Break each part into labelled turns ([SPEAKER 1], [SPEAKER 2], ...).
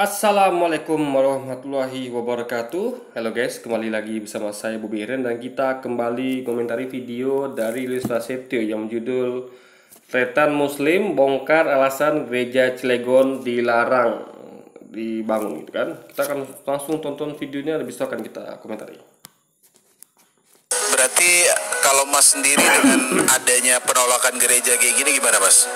[SPEAKER 1] Assalamualaikum warahmatullahi wabarakatuh. Halo guys, kembali lagi bersama saya Bobi Iren dan kita kembali komentari video dari Luis Prasetyo yang berjudul Tretan Muslim bongkar alasan gereja Cilegon dilarang dibangun gitu kan. Kita akan langsung tonton videonya, habis itu akan kita komentari.
[SPEAKER 2] Berarti kalau Mas sendiri dengan adanya penolakan gereja kayak gini gimana Mas?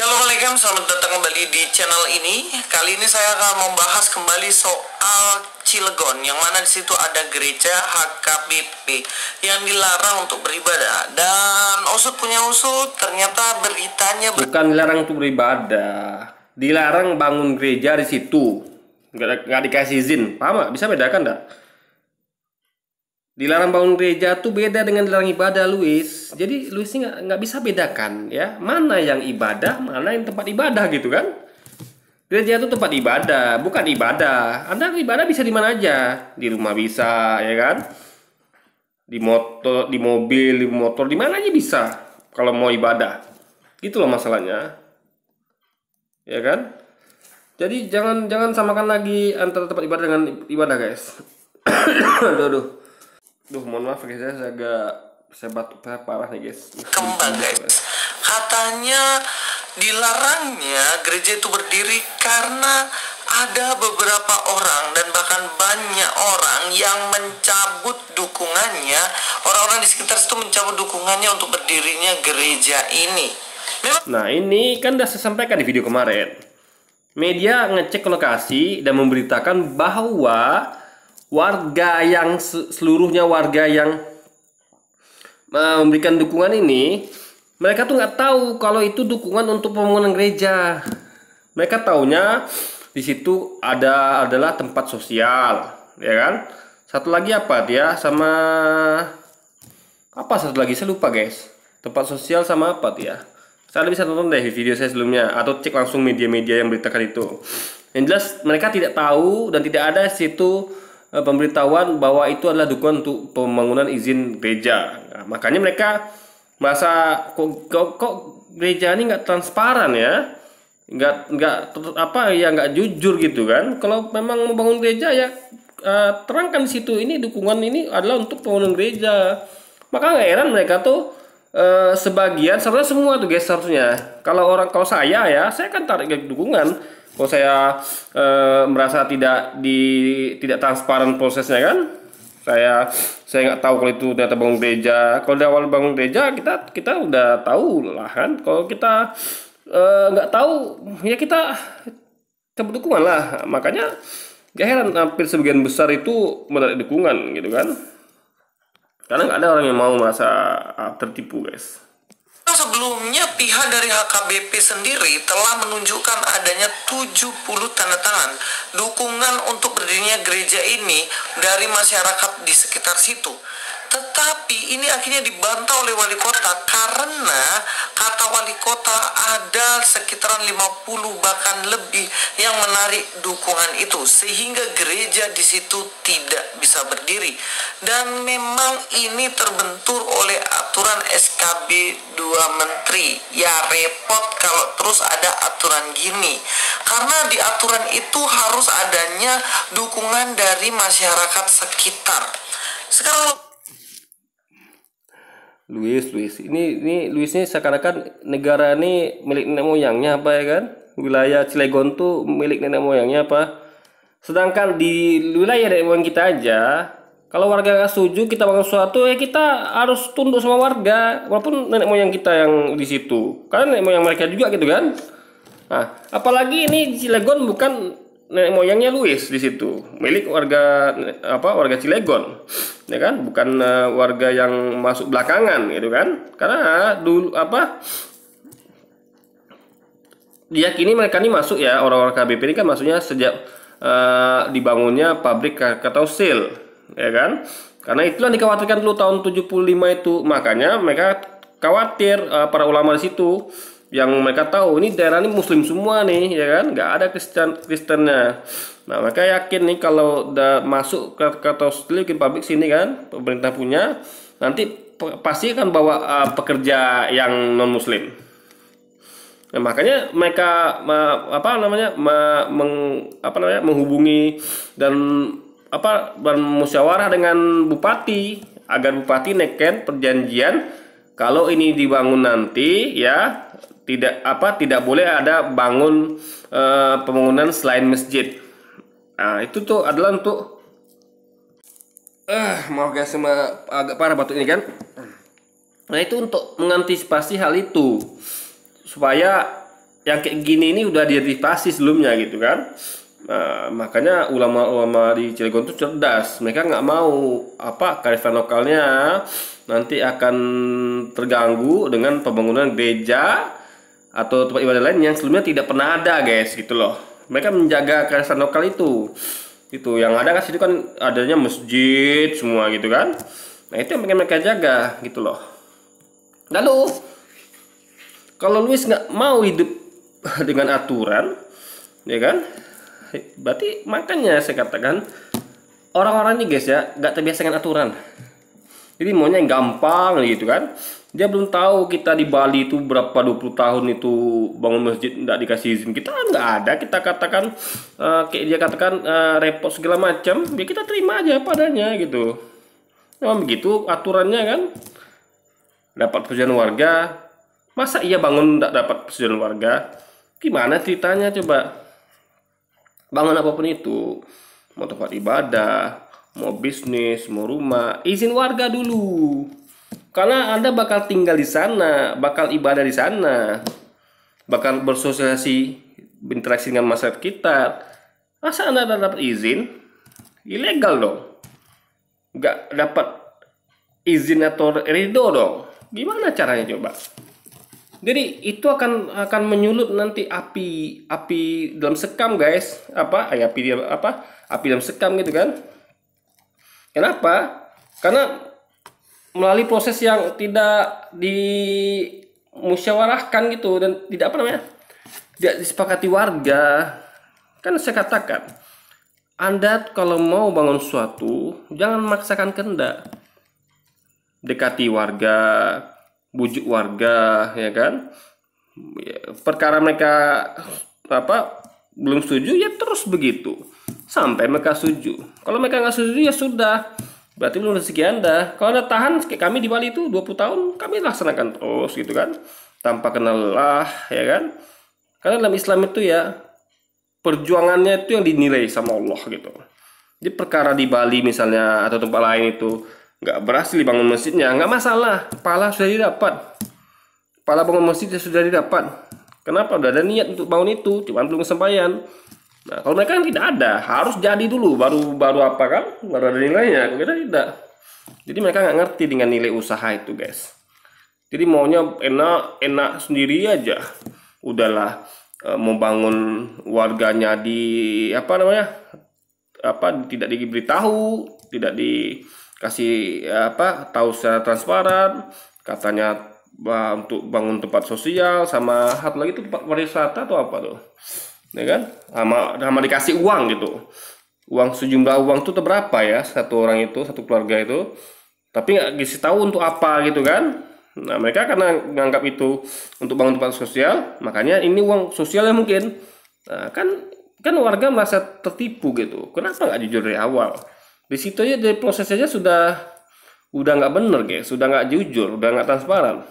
[SPEAKER 2] Assalamualaikum, selamat datang kembali di channel ini. Kali ini saya akan membahas kembali soal Cilegon, yang mana di situ ada gereja HKBP yang dilarang untuk beribadah. Dan usut punya usut, ternyata beritanya
[SPEAKER 1] bukan dilarang untuk beribadah, dilarang bangun gereja di situ. Nggak dikasih izin, paham nggak? Bisa bedakan nggak? Dilarang bangun gereja tuh beda dengan dilarang ibadah, Luis. Jadi Luis ini nggak bisa bedakan ya, mana yang ibadah, mana yang tempat ibadah gitu kan. Gereja itu tempat ibadah, bukan ibadah. Anda ibadah bisa di mana aja, di rumah bisa ya kan, di motor, di mobil, di motor, di mana aja bisa kalau mau ibadah. Gitu loh masalahnya, ya kan. Jadi jangan samakan lagi antara tempat ibadah dengan ibadah, guys. Duh, mohon maaf guys, saya batuk parah nih guys.
[SPEAKER 2] kembang guys. Katanya dilarangnya gereja itu berdiri karena ada beberapa orang dan bahkan banyak orang yang mencabut dukungannya. Orang-orang di sekitar situ mencabut dukungannya untuk berdirinya gereja ini.
[SPEAKER 1] Nah, ini kan udah saya sampaikan di video kemarin. Media ngecek lokasi dan memberitakan bahwa warga yang seluruhnya warga yang memberikan dukungan ini, mereka tuh nggak tahu kalau itu dukungan untuk pembangunan gereja. Mereka taunya di situ adalah tempat sosial, ya kan? Satu lagi apa dia sama apa satu lagi saya lupa guys. Tempat sosial sama apa dia? Saya bisa tonton deh video saya sebelumnya atau cek langsung media-media yang beritakan itu. Yang jelas mereka tidak tahu dan tidak ada situ pemberitahuan bahwa itu adalah dukungan untuk pembangunan izin gereja. Nah, makanya mereka merasa kok gereja ini nggak transparan ya, nggak jujur gitu kan. Kalau memang mau bangun gereja ya terangkan di situ ini dukungan ini adalah untuk pembangunan gereja. Maka nggak heran mereka tuh sebagian, sebenarnya semua tuh guys harusnya. Kalau saya kan tarik dukungan. Kalau saya merasa tidak transparan prosesnya kan, saya nggak tahu kalau itu data bangun gereja. Kalau di awal bangun gereja kita udah tahu lah kan. Kalau kita nggak tahu ya kita cabut dukungan lah. Makanya gak heran hampir sebagian besar itu menarik dukungan gitu kan, karena nggak ada orang yang mau merasa tertipu guys.
[SPEAKER 2] Sebelumnya pihak dari HKBP sendiri telah menunjukkan adanya 70 tanda tangan dukungan untuk berdirinya gereja ini dari masyarakat di sekitar situ. Tetapi ini akhirnya dibantah oleh wali kota karena kata wali kota ada sekitaran 50 bahkan lebih yang menarik dukungan itu sehingga gereja di situ tidak bisa berdiri. Dan memang ini terbentur oleh aturan SKB 2 Menteri. Ya repot kalau terus ada aturan gini. Karena di aturan itu harus adanya dukungan dari masyarakat sekitar. Sekarang
[SPEAKER 1] Luis ini seakan-akan negara ini milik nenek moyangnya apa ya kan? Wilayah Cilegon tuh milik nenek moyangnya apa? Sedangkan di wilayah nenek moyang kita aja, kalau warga nggak setuju kita bangun sesuatu ya kita harus tunduk sama warga, walaupun nenek moyang kita yang di situ, karena nenek moyang mereka juga gitu kan. Nah, apalagi ini Cilegon bukan nenek moyangnya Luis di situ, milik warga Cilegon, ya kan, bukan warga yang masuk belakangan gitu kan, karena dulu diyakini mereka ini masuk ya, orang-orang KBP ini kan masuknya sejak dibangunnya pabrik Krakatau Steel, ya kan, karena itulah dikhawatirkan dulu tahun 75 itu, makanya mereka khawatir para ulama di situ. Yang mereka tahu ini daerah ini muslim semua nih ya kan, nggak ada Kristennya. Nah mereka yakin nih kalau udah masuk ke Krakatau Steel bikin pabrik sini kan, pemerintah punya, nanti pasti akan bawa pekerja yang non muslim. Nah, makanya mereka menghubungi dan dan musyawarah dengan bupati agar bupati neken perjanjian kalau ini dibangun nanti ya tidak boleh ada bangun pembangunan selain masjid. Nah, itu tuh adalah untuk maaf guys, sama agak parah batuk ini kan. Nah, itu untuk mengantisipasi hal itu supaya yang kayak gini ini udah diantisipasi sebelumnya gitu kan. Nah, makanya ulama-ulama di Cilegon itu cerdas. Mereka nggak mau kearifan lokalnya nanti akan terganggu dengan pembangunan gereja atau tempat ibadah lain yang sebelumnya tidak pernah ada guys gitu loh. Mereka menjaga kearifan lokal itu yang ada kan situ kan adanya masjid semua gitu kan. Nah, itu yang pengen mereka jaga gitu loh. Lalu kalau Luis nggak mau hidup dengan aturan, ya kan? Berarti makanya saya katakan orang-orang ini guys ya nggak terbiasa dengan aturan. Jadi maunya yang gampang gitu kan. Dia belum tahu kita di Bali itu berapa 20 tahun itu bangun masjid nggak dikasih izin. Kita nggak ada. Kita katakan kayak dia katakan repot segala macam. Ya kita terima aja padanya gitu. Memang begitu aturannya kan. Dapat persetujuan warga. Masa iya bangun tidak dapat persetujuan warga? Gimana ceritanya coba? Bangun apapun itu, mau tempat ibadah, mau bisnis, mau rumah, izin warga dulu. Karena Anda bakal tinggal di sana, bakal ibadah di sana, bakal bersosialisasi, berinteraksi dengan masyarakat kita. Masa Anda dapat izin? Ilegal dong. Nggak dapat izin atau ridho dong. Gimana caranya coba? Jadi itu akan menyulut nanti api dalam sekam guys, api dalam sekam gitu kan. Kenapa? Karena melalui proses yang tidak dimusyawarahkan gitu dan tidak tidak disepakati warga. Kan saya katakan, Anda kalau mau bangun sesuatu jangan memaksakan kehendak, dekati warga, bujuk warga, ya kan. Perkara mereka belum setuju ya terus begitu sampai mereka setuju. Kalau mereka nggak setuju ya sudah, berarti belum rezeki Anda. Kalau Anda tahan kayak kami di Bali itu 20 tahun kami laksanakan terus gitu kan, tanpa kenal lelah, ya kan. Karena dalam Islam itu ya perjuangannya itu yang dinilai sama Allah gitu. Jadi perkara di Bali misalnya atau tempat lain itu nggak berhasil dibangun masjidnya, nggak masalah, pahala sudah didapat, pahala bangun masjid sudah didapat. Kenapa? Udah ada niat untuk bangun itu, cuman belum kesampaian. Nah, kalau mereka kan tidak ada, harus jadi dulu, baru apa kan, baru ada nilainya. Kita tidak. Jadi mereka nggak ngerti dengan nilai usaha itu guys. Jadi maunya enak sendiri aja. Udahlah, membangun warganya tidak diberitahu, tidak dikasih tahu secara transparan, katanya untuk bangun tempat sosial sama satu lagi itu tempat pariwisata atau apa tuh, ya kan, sama dikasih uang gitu, sejumlah uang tuh berapa ya satu orang itu, satu keluarga itu, tapi nggak dikasih tahu untuk apa gitu kan. Nah, mereka karena menganggap itu untuk bangun tempat sosial, makanya ini uang sosialnya mungkin. Nah, kan warga merasa tertipu gitu. Kenapa nggak jujur dari awal? Di situ aja dari proses aja udah nggak bener guys, sudah nggak jujur, udah nggak transparan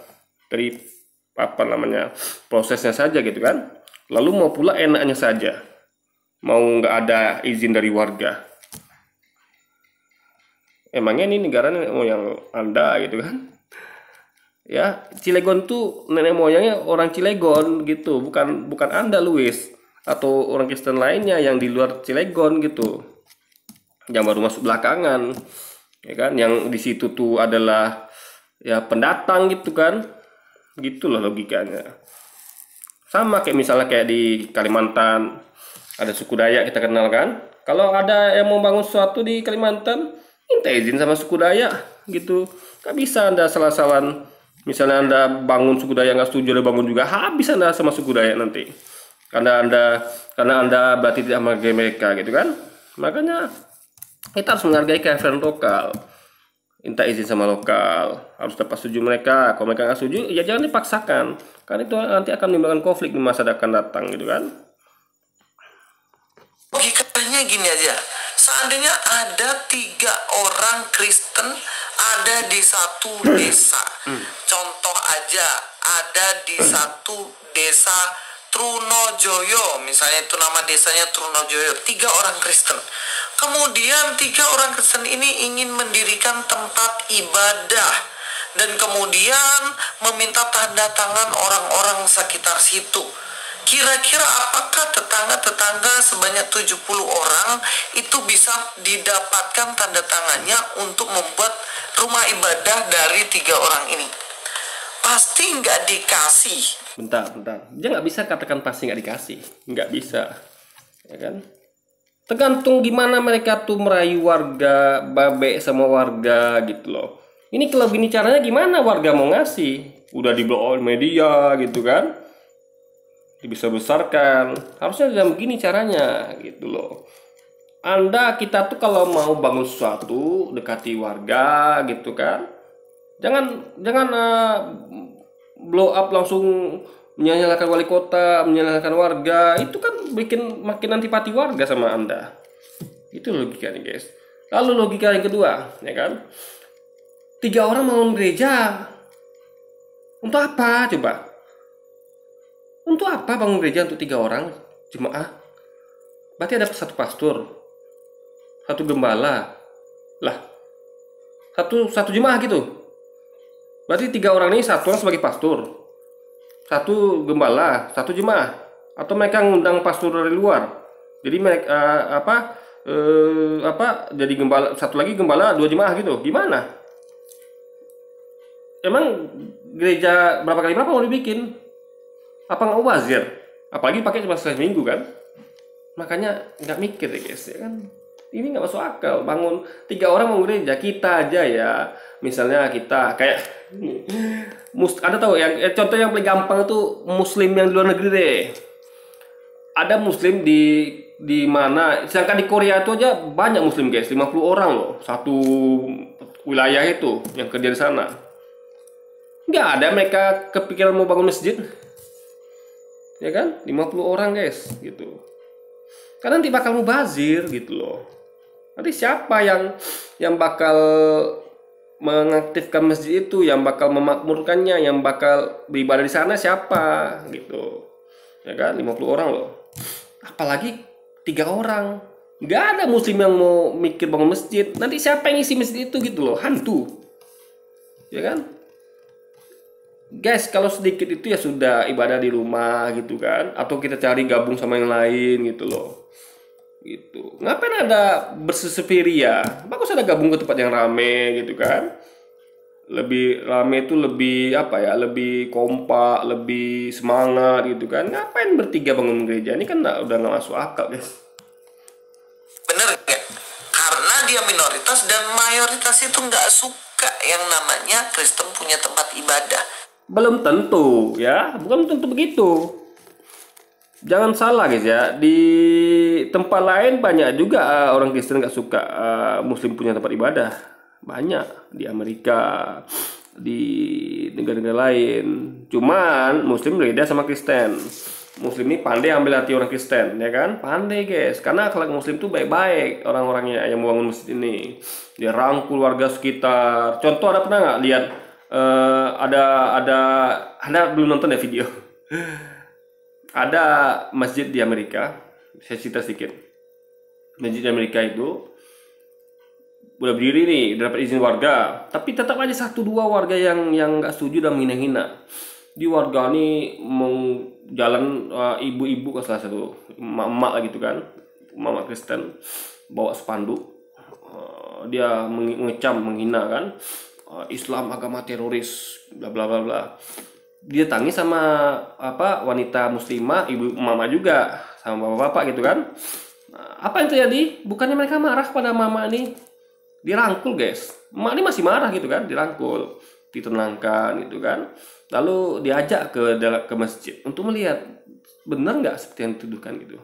[SPEAKER 1] dari prosesnya saja gitu kan. Lalu mau pula enaknya saja, mau nggak ada izin dari warga. Emangnya ini negara nenek moyang Anda gitu kan? Ya, Cilegon tuh nenek moyangnya orang Cilegon gitu, bukan Anda Luis atau orang Kristen lainnya yang di luar Cilegon gitu, yang baru masuk belakangan, ya kan? Yang di situ tuh adalah ya pendatang gitu kan, gitulah logikanya. Sama kayak misalnya kayak di Kalimantan ada suku Dayak kita kenal kan. Kalau ada yang mau bangun sesuatu di Kalimantan, minta izin sama suku Dayak gitu. Gak bisa Anda salah-salahan. Misalnya Anda bangun suku Dayak nggak setuju, Anda bangun juga, habis Anda sama suku Dayak nanti. Karena Anda berarti tidak menghargai mereka gitu kan. Makanya kita harus menghargai kearifan lokal. minta izin sama lokal, harus dapat setuju mereka. Kalau mereka nggak setuju, ya jangan dipaksakan, karena itu nanti akan menimbulkan konflik di masa akan datang gitu kan.
[SPEAKER 2] Logikanya gini aja, seandainya ada 3 orang Kristen ada di satu desa, contoh aja ada di satu desa Trunojoyo, misalnya itu nama desanya Trunojoyo, 3 orang Kristen. Kemudian 3 orang Kristen ini ingin mendirikan tempat ibadah dan kemudian meminta tanda tangan orang-orang sekitar situ. Kira-kira apakah tetangga-tetangga sebanyak 70 orang itu bisa didapatkan tanda tangannya untuk membuat rumah ibadah dari 3 orang ini? Pasti nggak dikasih.
[SPEAKER 1] Bentar. Dia nggak bisa katakan pasti nggak dikasih. Nggak bisa. Ya kan? Tergantung gimana mereka tuh merayu warga, babe sama warga gitu loh. Ini kalau gini caranya gimana warga mau ngasih? Udah di-blow oleh media gitu kan? Dibesar-besarkan. Harusnya jangan begini caranya gitu loh. Kita tuh kalau mau bangun sesuatu, dekati warga gitu kan. Jangan blow up langsung menyalahkan wali kota, menyalahkan warga. Itu kan bikin makin antipati warga sama Anda. Itu logikanya guys. Lalu logika yang kedua, ya kan? 3 orang bangun gereja. Untuk apa coba? Untuk apa bangun gereja untuk 3 orang jemaah? Berarti ada satu pastor, satu gembala, lah satu jemaah gitu. Berarti 3 orang ini, satu orang sebagai pastor, satu gembala, satu jemaah. Atau mereka ngundang pastor dari luar. Jadi mereka jadi gembala, satu lagi gembala, 2 jemaah gitu. Gimana? Emang gereja berapa kali mau dibikin? Apa nggak wazir? Apalagi pakai cuma seminggu kan? Makanya nggak mikir ya guys, ya kan? Ini nggak masuk akal. Bangun 3 orang mau gereja, kita aja ya. Misalnya kita kayak ada tahu yang contoh yang paling gampang itu muslim yang di luar negeri deh. Ada muslim di mana, sedangkan di Korea itu aja banyak muslim guys, 50 orang loh satu wilayah itu yang kerja di sana. Nggak ada mereka kepikiran mau bangun masjid, ya kan? 50 orang guys gitu. Karena nanti bakal mubazir gitu loh. Nanti siapa yang bakal mengaktifkan masjid itu, yang bakal memakmurkannya, yang bakal beribadah di sana siapa gitu. Ya kan, 50 orang loh. Apalagi 3 orang. Nggak ada muslim yang mau mikir bangun masjid. Nanti siapa yang isi masjid itu gitu loh, hantu. Ya kan? Guys, kalau sedikit itu ya sudah ibadah di rumah gitu kan, atau kita cari gabung sama yang lain gitu loh. Gitu. Ngapain ada bersesepiria? Bagus ada gabung ke tempat yang rame gitu kan. Lebih rame itu lebih apa ya? Lebih kompak, lebih semangat gitu kan. Ngapain bertiga bangun gereja? Ini kan udah nggak masuk akal, guys.
[SPEAKER 2] Bener nggak? Karena dia minoritas dan mayoritas itu nggak suka yang namanya Kristen punya tempat ibadah.
[SPEAKER 1] Belum tentu ya, bukan tentu begitu. Jangan salah guys ya, di tempat lain banyak juga orang Kristen nggak suka Muslim punya tempat ibadah. Banyak di Amerika, di negara-negara lain. Cuman Muslim beda sama Kristen. Muslim ini pandai ambil hati orang Kristen, ya kan? Pandai guys, karena akhlak Muslim tuh baik-baik orang-orangnya yang membangun masjid ini. Dia rangkul warga sekitar. Contoh ada pernah nggak lihat ada belum nonton ya video? Ada masjid di Amerika, saya cerita sedikit. Masjid di Amerika itu udah berdiri nih, udah dapat izin warga, tapi tetap aja 1-2 warga yang nggak setuju dan menghina-hina. Di warga nih mau jalan ibu-ibu ke salah satu emak-emak gitu kan, emak Kristen bawa spanduk, dia mengecam, menghina kan, Islam agama teroris, bla bla bla bla. Dia tangis sama wanita muslimah, ibu mama juga, sama bapak-bapak gitu kan. Apa yang terjadi? Bukannya mereka marah pada mama ini, dirangkul guys. Mama ini masih marah gitu kan, dirangkul, ditenangkan gitu kan. Lalu diajak ke masjid untuk melihat benar nggak seperti yang dituduhkan gitu.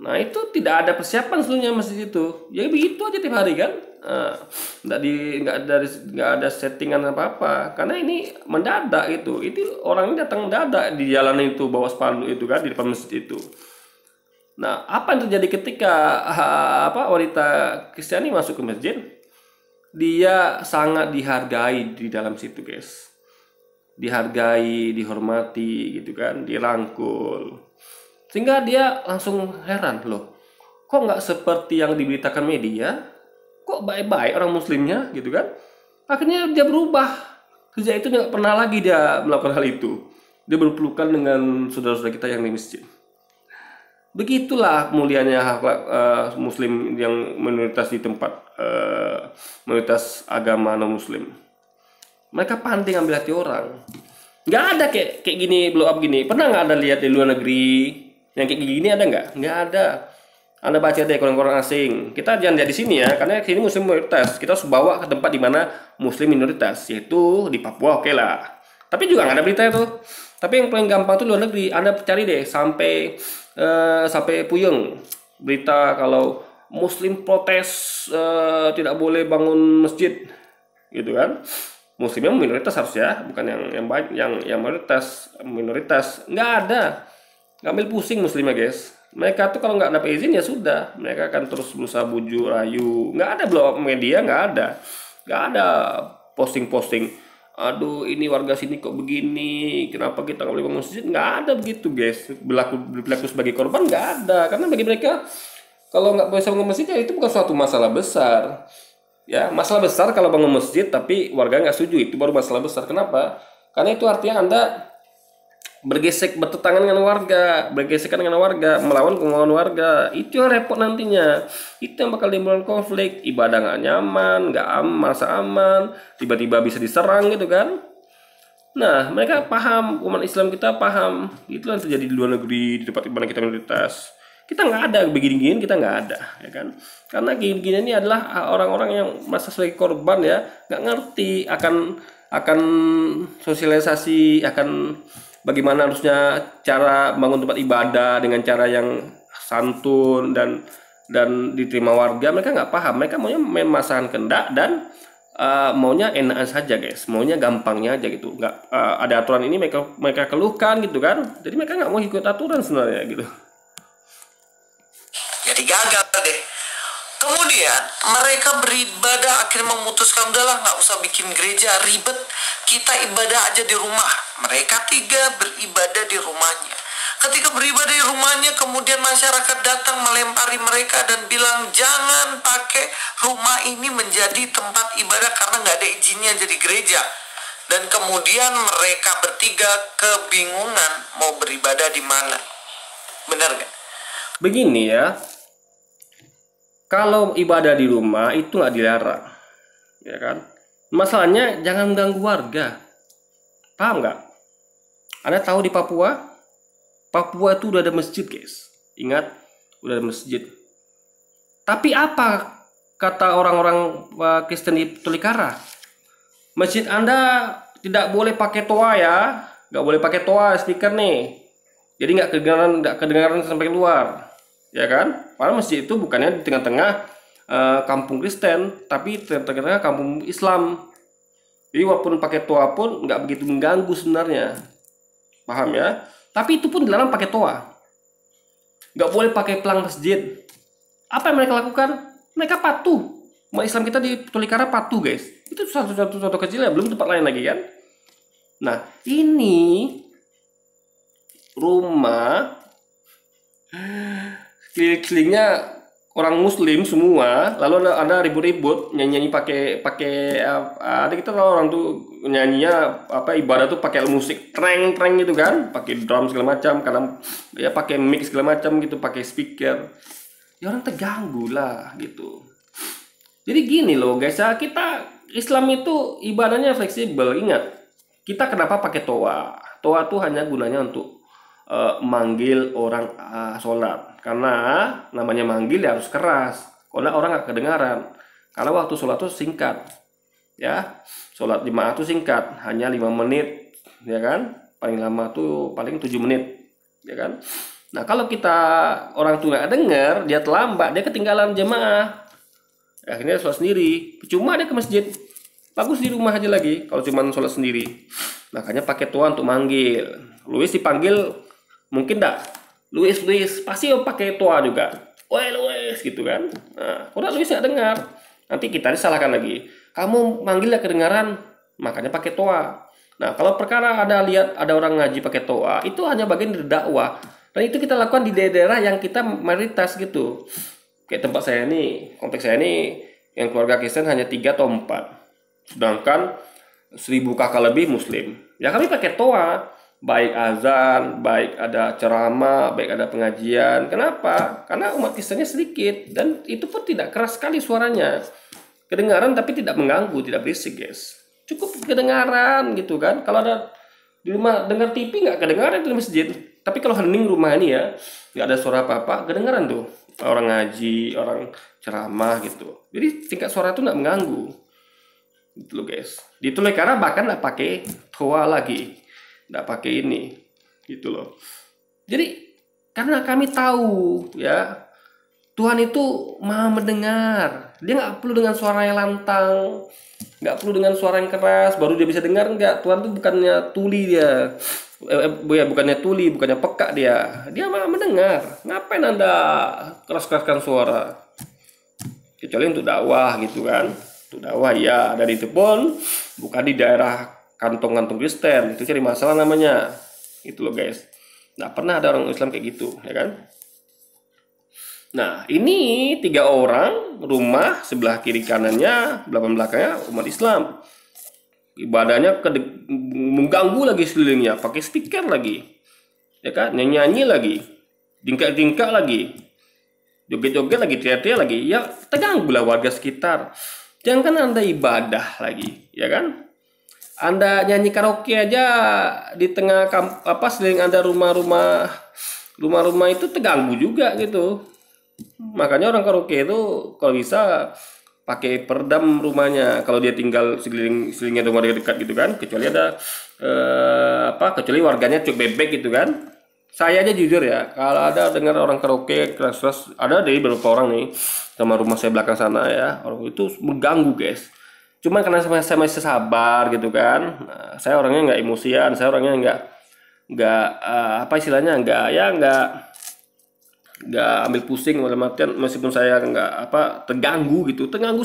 [SPEAKER 1] Nah itu tidak ada persiapan seluruhnya masjid itu. Ya begitu aja tiap hari kan. nggak ada settingan apa-apa, karena ini mendadak itu orang ini datang mendadak di jalan itu bawa spanduk itu kan di depan masjid itu. Nah, apa yang terjadi ketika wanita Kristiani masuk ke masjid? Dia sangat dihargai di dalam situ, guys. Dihargai, dihormati gitu kan, dirangkul. Sehingga dia langsung heran, loh, kok nggak seperti yang diberitakan media? Kok baik-baik orang muslimnya gitu kan? Akhirnya dia berubah. Sejak itu nggak pernah lagi dia melakukan hal itu. Dia berpelukan dengan saudara-saudara kita yang di masjid. Begitulah mulianya akhlak muslim yang minoritas di tempat minoritas agama non muslim. Mereka pandai ngambil hati orang. Nggak ada kayak gini, blow up gini. Pernah nggak ada lihat di luar negeri yang kayak gini, ada nggak? Nggak ada. Anda baca deh koran-koran asing. Kita jangan lihat di sini ya, karena sini muslim minoritas. Kita harus bawa ke tempat di mana muslim minoritas, yaitu di Papua, oke lah. Tapi juga nggak ada berita itu. Tapi yang paling gampang tuh luar negeri. Anda cari deh sampai puyeng berita kalau muslim protes tidak boleh bangun masjid, gitu kan? Muslimnya minoritas harusnya, bukan yang baik, yang minoritas nggak ada. Ngambil pusing muslimnya, guys. Mereka tuh kalau nggak dapat izin ya sudah, mereka akan terus berusaha bujuk rayu. Nggak ada blow up media, nggak ada posting. Aduh, ini warga sini kok begini, kenapa kita nggak boleh bangun masjid? Nggak ada begitu, guys. Berlaku sebagai korban nggak ada, karena bagi mereka kalau nggak bisa bangun masjid ya itu bukan suatu masalah besar. Ya, masalah besar kalau bangun masjid tapi warga nggak setuju, itu baru masalah besar. Kenapa? Karena itu artinya Anda bertetangan dengan warga, bergesekan dengan warga, melawan kemauan warga. Itu yang repot nantinya. Itu yang bakal timbul konflik, ibadah nggak nyaman, nggak merasa aman, tiba-tiba bisa diserang gitu kan. Nah, mereka paham, umat Islam kita paham. Itu yang terjadi di luar negeri, di tempat ibadah kita minoritas. Kita nggak ada begini-gini, kita nggak ada, ya kan? Karena gini-gini ini adalah orang-orang yang merasa sebagai korban, ya, nggak ngerti akan sosialisasi, akan bagaimana harusnya cara bangun tempat ibadah dengan cara yang santun dan diterima warga. Mereka nggak paham. Mereka maunya main masakan kendak dan maunya enakan saja, guys. Maunya gampangnya aja gitu. Nggak ada aturan ini mereka keluhkan gitu kan. Jadi mereka nggak mau ikut aturan sebenarnya gitu.
[SPEAKER 2] Jadi gagal deh. Kemudian mereka beribadah akhirnya memutuskan udahlah nggak usah bikin gereja ribet, kita ibadah aja di rumah. Mereka 3 beribadah di rumahnya. Ketika beribadah di rumahnya, kemudian masyarakat datang melempari mereka dan bilang jangan pakai rumah ini menjadi tempat ibadah karena nggak ada izinnya jadi gereja. Dan kemudian mereka bertiga kebingungan mau beribadah di mana. Benar nggak?
[SPEAKER 1] Begini ya. Kalau ibadah di rumah itu nggak dilarang, ya kan? Masalahnya jangan mengganggu warga, paham nggak? Anda tahu di Papua itu udah ada masjid, guys. Ingat, udah ada masjid. Tapi apa kata orang-orang Kristen di Tolikara? Masjid Anda tidak boleh pakai toa ya, nggak boleh pakai toa speaker nih. Jadi nggak kedengaran sampai luar. Ya kan? Padahal masjid itu bukannya di tengah-tengah kampung Kristen, tapi di tengah-tengah kampung Islam. Jadi walaupun pakai toa pun nggak begitu mengganggu sebenarnya, paham ya? Tapi itu pun dilarang pakai toa. Nggak boleh pakai pelang masjid. Apa yang mereka lakukan? Mereka patuh. Umat Islam kita di Tolikara patuh, guys. Itu satu kecil ya, belum tempat lain lagi kan? Nah, ini rumah kelilingnya orang muslim semua, lalu ada ribut-ribut nyanyi pakai ada kita tahu orang tuh nyanyinya ibadah tuh pakai musik treng gitu kan, pakai drum segala macam, karena ya pakai mic segala macam gitu, pakai speaker, ya orang terganggu lah gitu. Jadi gini loh guys ya, kita Islam itu ibadahnya fleksibel. Ingat, kita kenapa pakai toa tuh hanya gunanya untuk manggil orang sholat, karena namanya manggil ya harus keras, karena orang nggak kedengaran. Karena waktu sholat tuh singkat, ya sholat jemaah tuh singkat, hanya 5 menit, ya kan, paling lama tuh paling 7 menit, ya kan. Nah kalau kita orang tua nggak dengar, dia terlambat, dia ketinggalan jemaah, Akhirnya sholat sendiri. Cuma dia ke masjid. Bagus di rumah aja lagi kalau cuma sholat sendiri. Makanya pakai tua untuk manggil. Luis dipanggil mungkin enggak. Luis pasti pakai tua juga. Woi Luis gitu kan. Nah, kalau Luis nggak dengar, nanti kita disalahkan lagi. Kamu manggilnya kedengaran, makanya pakai tua. Nah, kalau perkara lihat ada orang ngaji pakai toa, itu hanya bagian dari dakwah. Dan itu kita lakukan di daerah yang kita mayoritas gitu. Kayak tempat saya ini, kompleks saya ini, yang keluarga Kristen hanya 3 atau 4. Sedangkan 1000 kakak lebih Muslim. Ya kami pakai toa, baik azan, baik ada ceramah, baik ada pengajian. Kenapa? Karena umat Kristennya sedikit dan itu pun tidak keras sekali suaranya. Kedengaran tapi tidak mengganggu, tidak berisik, guys. Cukup kedengaran gitu kan. Kalau ada di rumah dengar TV nggak kedengaran itu di masjid. Tapi kalau hening rumah ini ya, nggak ada suara apa-apa, kedengaran tuh orang ngaji, orang ceramah gitu. Jadi tingkat suara itu nggak mengganggu. Gitu loh guys. Itu loh karena bahkan nggak pakai toa lagi, nggak pakai ini, gitu loh. Jadi karena kami tahu ya Tuhan itu maha mendengar. Dia nggak perlu dengan suara yang lantang, nggak perlu dengan suara yang keras baru dia bisa dengar. Nggak, Tuhan itu bukannya tuli dia, bukannya tuli, bukannya peka dia. Dia maha mendengar. Ngapain Anda keras-keraskan suara? Kecuali untuk dakwah gitu kan. Untuk dakwah ya, dan itu pun bukan di daerah kantong-kantong Kristen. Itu cari masalah namanya. Itu loh guys. Nggak pernah ada orang Islam kayak gitu, ya kan? Nah, ini 3 orang rumah sebelah kiri kanannya, belakang belakangnya umat Islam. Ibadahnya mengganggu lagi sekelilingnya, pakai speaker lagi, ya kan? Nyanyi lagi, tingkah lagi, joget-joget lagi, teriak-teriak lagi, ya terganggu lah warga sekitar. Jangan Anda ibadah lagi, ya kan? Anda nyanyi karaoke aja di tengah selain Anda rumah-rumah itu terganggu juga gitu. Makanya orang karaoke itu kalau bisa pakai peredam rumahnya kalau dia tinggal sekelilingnya rumah dekat gitu kan, kecuali ada kecuali warganya cuk bebek gitu kan. Saya aja jujur ya, kalau ada dengar orang karaoke keras-keras, ada dari beberapa orang nih sama rumah saya belakang sana ya, orang itu mengganggu guys. Cuman karena saya masih sabar gitu kan, nah, saya orangnya nggak emosian, saya orangnya nggak nggak ambil pusing dalam artian meskipun saya nggak terganggu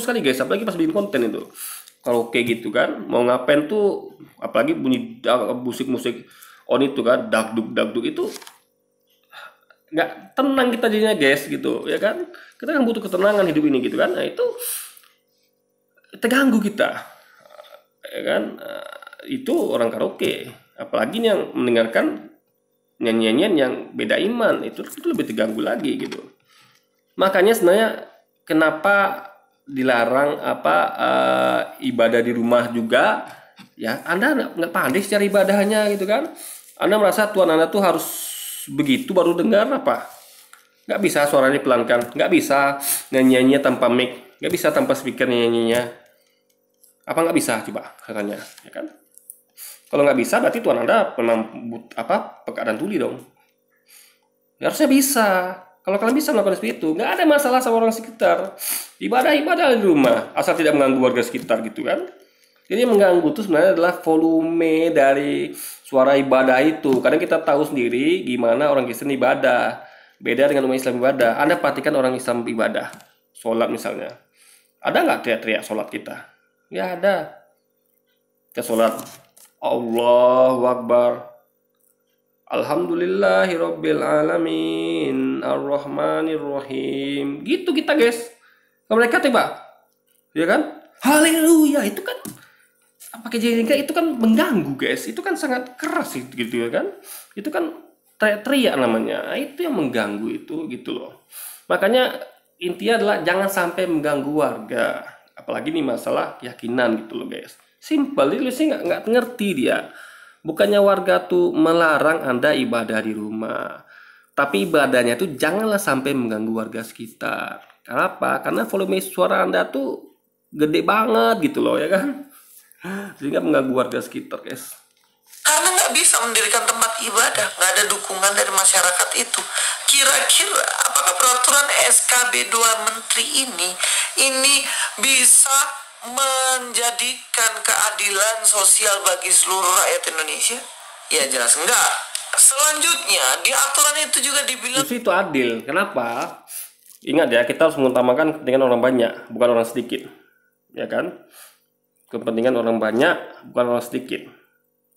[SPEAKER 1] sekali guys, apalagi pas bikin konten itu karaoke gitu kan, mau ngapain tuh apalagi bunyi musik on itu kan, dagduk itu nggak tenang kita jadinya guys gitu ya kan, kita kan butuh ketenangan hidup ini gitu kan. Nah itu terganggu kita ya kan. Itu orang karaoke apalagi yang mendengarkan nyanyian yang beda iman, itu lebih terganggu lagi gitu. Makanya sebenarnya kenapa dilarang ibadah di rumah juga ya, Anda nggak pandai secara ibadahnya gitu kan. Anda merasa Tuhan Anda tuh harus begitu baru dengar apa? Nggak bisa suaranya pelankan, nggak bisa nyanyiannya tanpa mic, nggak bisa tanpa speaker nyanyinya. Apa nggak bisa coba katanya ya kan? Kalau nggak bisa berarti Tuhan Anda memang peka dan tuli dong. Ya, harusnya bisa. Kalau kalian bisa melakukan seperti itu, nggak ada masalah sama orang sekitar. Ibadah di rumah, asal tidak mengganggu warga sekitar gitu kan. Jadi yang mengganggu itu sebenarnya adalah volume dari suara ibadah itu. Karena kita tahu sendiri gimana orang Kristen ibadah. Beda dengan umat Islam ibadah. Anda perhatikan orang Islam ibadah, sholat misalnya. Ada nggak teriak-teriak sholat kita? Ya ada. Kita sholat Allahu Akbar, Alhamdulillahirabbil alamin, Ar-Rahmanir-Rahim. Gitu kita guys. Kalau mereka tiba, ya kan? Haleluya, itu kan pakai jengkel itu kan mengganggu guys. Itu kan sangat keras gitu ya kan? Itu kan teriak namanya. Itu yang mengganggu itu gitu loh. Makanya intinya adalah jangan sampai mengganggu warga. Apalagi nih masalah keyakinan gitu loh guys. Simpel, itu sih nggak ngerti dia. Bukannya warga tuh melarang Anda ibadah di rumah, tapi ibadahnya tuh janganlah sampai mengganggu warga sekitar. Kenapa? Karena volume suara Anda tuh gede banget gitu loh ya kan, sehingga mengganggu warga sekitar guys.
[SPEAKER 2] Karena nggak nggak bisa mendirikan tempat ibadah, nggak ada dukungan dari masyarakat itu. Kira-kira apakah peraturan SKB 2 Menteri ini bisa menjadikan keadilan sosial bagi seluruh rakyat Indonesia? Ya jelas enggak. Selanjutnya di aturan itu juga dibilang
[SPEAKER 1] Justru itu adil. Kenapa? Ingat ya, kita harus mengutamakan kepentingan orang banyak, bukan orang sedikit. Ya kan? Kepentingan orang banyak, bukan orang sedikit.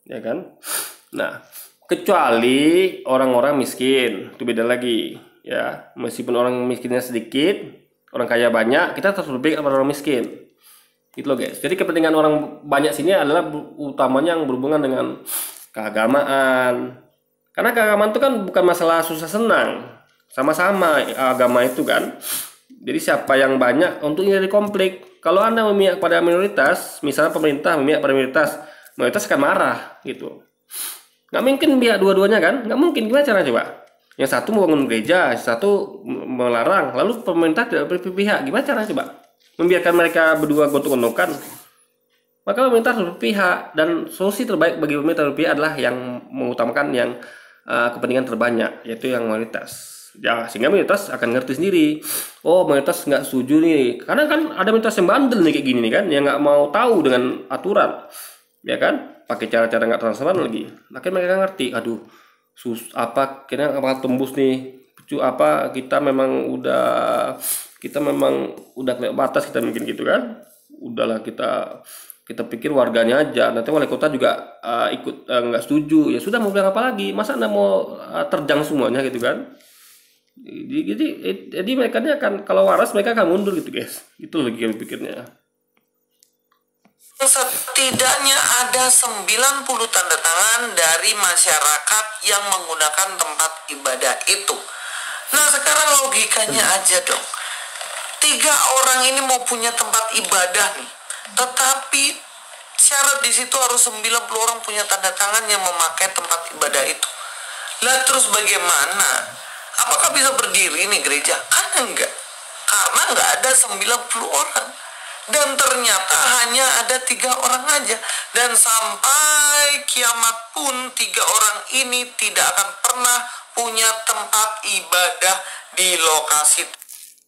[SPEAKER 1] Ya kan? Nah, kecuali orang-orang miskin, itu beda lagi. Ya, meskipun orang miskinnya sedikit, orang kaya banyak, kita tetap lebih kepada orang miskin. Gitu loh guys. Jadi kepentingan orang banyak sini adalah utamanya yang berhubungan dengan keagamaan. Karena keagamaan itu kan bukan masalah susah senang, sama-sama agama itu kan. Jadi siapa yang banyak untuk hindari konflik. Kalau Anda memihak pada minoritas, misalnya pemerintah memihak pada minoritas akan marah gitu. Nggak mungkin pihak dua-duanya kan? Nggak mungkin. Gimana cara coba? Yang satu membangun gereja, yang satu melarang, lalu pemerintah tidak berpihak. Gimana cara coba? Membiarkan mereka berdua gontok-gontokan? Maka pemerintah harus berpihak, dan solusi terbaik bagi pemerintah berpihak adalah yang mengutamakan yang kepentingan terbanyak, yaitu yang mayoritas. Ya, sehingga mayoritas akan ngerti sendiri. Oh, mayoritas nggak setuju nih. Karena kan ada mayoritas yang bandel nih kayak gini nih kan, yang nggak mau tahu dengan aturan, ya kan? Pakai cara-cara nggak transparan lagi. Makanya mereka ngerti. Aduh, kira apa tembus nih? Kita memang udah kelewat batas, kita mungkin gitu kan? Udahlah kita pikir warganya aja, nanti wali kota juga ikut nggak setuju, ya sudah mau bilang apa lagi, masa Anda mau terjang semuanya gitu kan. Jadi mereka akan, kalau waras mereka akan mundur gitu guys, itu lagi kami pikirnya.
[SPEAKER 2] Setidaknya ada 90 tanda tangan dari masyarakat yang menggunakan tempat ibadah itu. Nah sekarang logikanya aja dong, 3 orang ini mau punya tempat ibadah nih, tetapi syarat di situ harus 90 orang punya tanda tangan yang memakai tempat ibadah itu. Lah terus bagaimana? Apakah bisa berdiri nih gereja? Kan enggak. Karena enggak ada 90 orang. Dan ternyata hanya ada 3 orang aja. Dan sampai kiamat pun 3 orang ini tidak akan pernah punya tempat ibadah di lokasi.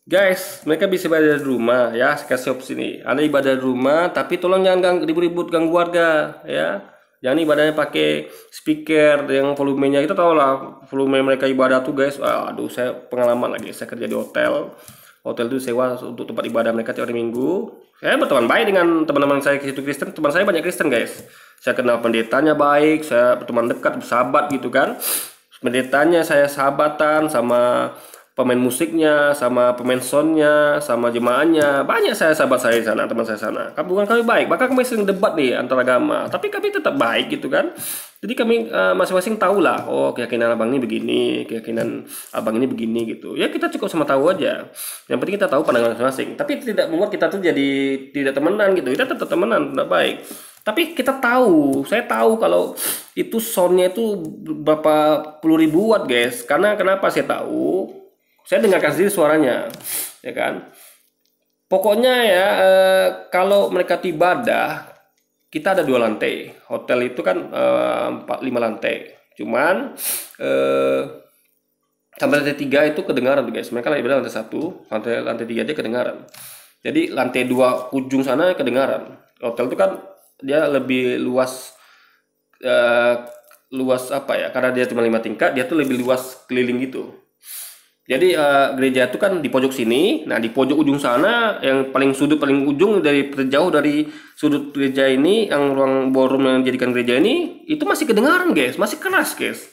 [SPEAKER 1] Guys, mereka bisa ibadah di rumah ya, saya kasih opsi nih. Anda ibadah di rumah, tapi tolong jangan ribut-ribut ganggu warga ya. Jangan ibadahnya pakai speaker yang volumenya, kita tahu lah volume mereka ibadah tuh guys. Aduh, saya pengalaman lagi, saya kerja di hotel. Hotel itu sewa untuk tempat ibadah mereka tiap hari Minggu. Saya berteman baik dengan teman-teman saya di situ Kristen. Teman saya banyak Kristen guys. Saya kenal pendetanya baik, saya berteman dekat, bersahabat gitu kan. Pendetanya saya sahabatan, sama pemain musiknya, sama pemain soundnya, sama jemaahnya. Banyak sahabat saya di sana, teman saya sana. Hubungan kami baik. Bahkan kami sering debat nih antar agama, tapi kami tetap baik gitu kan. Jadi kami masing-masing tahu lah, oh keyakinan abang ini begini, keyakinan abang ini begini gitu. Ya kita cukup sama tahu aja. Yang penting kita tahu pandangan masing-masing. Tapi tidak membuat kita tuh jadi tidak temenan gitu. Kita tetap temenan, tetap baik. Tapi kita tahu, saya tahu kalau itu soundnya itu berapa puluh ribu watt guys. Karena kenapa saya tahu? Saya dengarkan sendiri suaranya, ya kan. Pokoknya ya, kalau mereka ibadah, kita ada 2 lantai. Hotel itu kan 4-5 lantai. Cuman sampai lantai 3 itu kedengaran guys. Mereka lagi ibadah lantai 1, lantai 3 aja kedengaran. Jadi lantai 2 ujung sana kedengaran. Hotel itu kan dia lebih luas, apa ya? Karena dia cuma 5 tingkat, dia tuh lebih luas keliling gitu. Jadi gereja itu kan di pojok sini. Nah di pojok ujung sana, yang paling ujung dari terjauh dari sudut gereja ini, yang ruang ballroom yang dijadikan gereja ini, itu masih kedengaran guys, masih keras guys.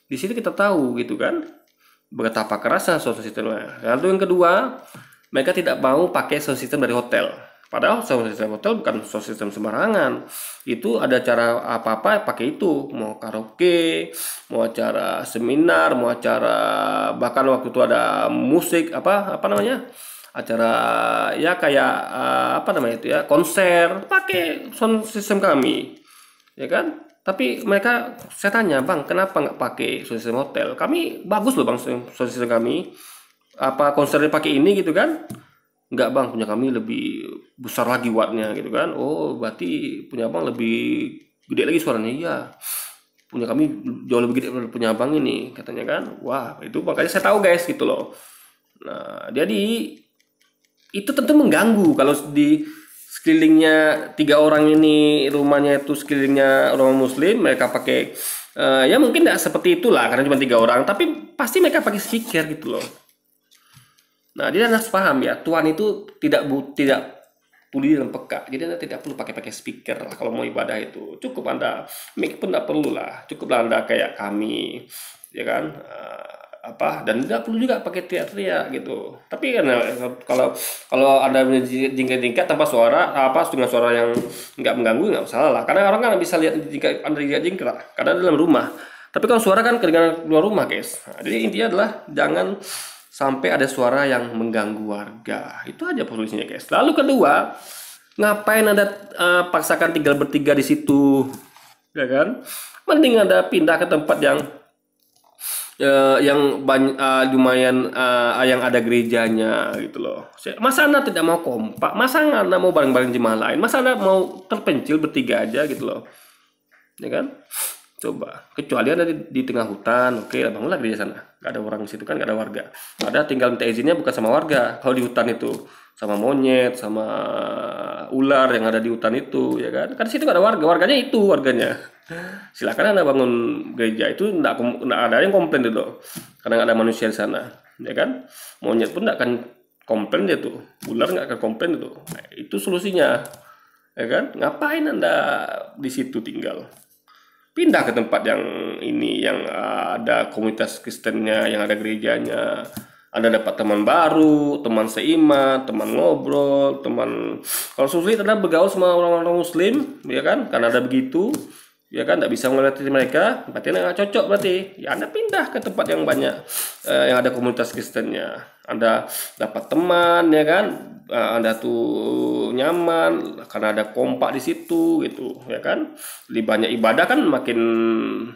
[SPEAKER 1] Di sini kita tahu gitu kan, betapa kerasnya sound systemnya. Lalu yang kedua, mereka tidak mau pakai sound system dari hotel. Padahal sound system hotel bukan sound system sembarangan. Itu ada cara apa-apa pakai itu. Mau karaoke, mau acara seminar, mau acara, bahkan waktu itu ada musik apa namanya? Acara ya kayak apa namanya itu ya, konser, pakai sound system kami. Ya kan? Tapi mereka, saya tanya, "Bang, kenapa nggak pakai sound system hotel? Kami bagus loh Bang sound system kami. Apa konsernya pakai ini gitu kan?" Enggak Bang, punya kami lebih besar lagi wattnya gitu kan. Oh berarti punya Bang lebih gede lagi suaranya. Iya. punya kami jauh lebih gede daripada punya abang ini, katanya kan. Wah, itu makanya saya tahu guys gitu loh. Nah, jadi itu tentu mengganggu kalau di sekelilingnya 3 orang ini, rumahnya itu sekelilingnya orang muslim, mereka pakai ya mungkin tidak seperti itulah karena cuma 3 orang, tapi pasti mereka pakai speaker gitu loh. Nah, dia harus paham ya, Tuhan itu tidak tuli dan peka, jadi Anda tidak perlu pakai speaker lah kalau mau ibadah itu. Cukup Anda mic pun tidak perlu lah, cukuplah Anda kayak kami, ya kan. Dan tidak perlu juga pakai teriak-teriak gitu. Tapi kan kalau Anda jingkat-jingkat tanpa suara, dengan suara yang nggak mengganggu, nggak masalah lah, karena orang kan bisa lihat jika Anda jingkat karena dalam rumah. Tapi kalau suara kan kedengaran luar rumah guys. Nah, jadi intinya adalah jangan sampai ada suara yang mengganggu warga. Itu aja solusinya guys. Lalu kedua, ngapain Anda paksakan tinggal bertiga di situ, ya kan? Mending Anda pindah ke tempat yang lumayan yang ada gerejanya gitu loh. Masa Anda tidak mau kompak? Masa Anda mau bareng-bareng jemaah lain? Masa Anda mau terpencil bertiga aja gitu loh, ya kan? Coba, kecuali Anda di tengah hutan, oke, bangunlah gereja sana. Gak ada orang di situ kan, gak ada warga. Ada tinggal minta izinnya bukan sama warga. Kalau di hutan itu sama monyet, sama ular yang ada di hutan itu, ya kan? Kan di situ gak ada warga, warganya. Silakan Anda bangun gereja itu, nggak ada yang komplain itu, karena nggak ada manusia di sana, ya kan? Monyet pun nggak akan komplain dia tuh, ular nggak akan komplain itu. Nah, itu solusinya, ya kan? Ngapain Anda di situ tinggal? Pindah ke tempat yang ini, yang ada komunitas Kristennya, yang ada gerejanya. Anda dapat teman baru, teman seiman, teman ngobrol, kalau sulit Anda bergaul sama orang-orang muslim, ya kan? Karena ada begitu, ya kan, tidak bisa melihat mereka, berarti Anda nggak cocok, berarti ya Anda pindah ke tempat yang banyak yang ada komunitas Kristennya. Anda dapat teman, ya kan, Anda tuh nyaman karena ada kompak di situ gitu, ya kan. Lebih banyak ibadah kan makin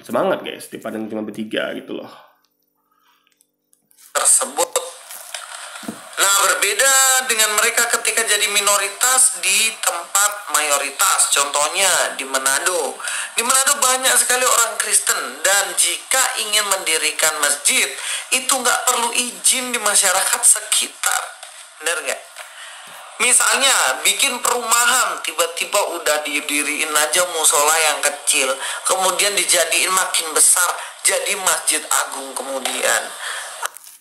[SPEAKER 1] semangat guys daripada cuma bertiga gitu loh.
[SPEAKER 2] Tersebut. Nah, berbeda dengan mereka ketika jadi minoritas di tempat mayoritas. Contohnya di Manado. Di Manado banyak sekali orang Kristen, dan jika ingin mendirikan masjid itu nggak perlu izin di masyarakat sekitar. Bener nggak? Misalnya bikin perumahan, tiba-tiba udah didiriin aja musola yang kecil, kemudian dijadiin makin besar jadi masjid agung kemudian.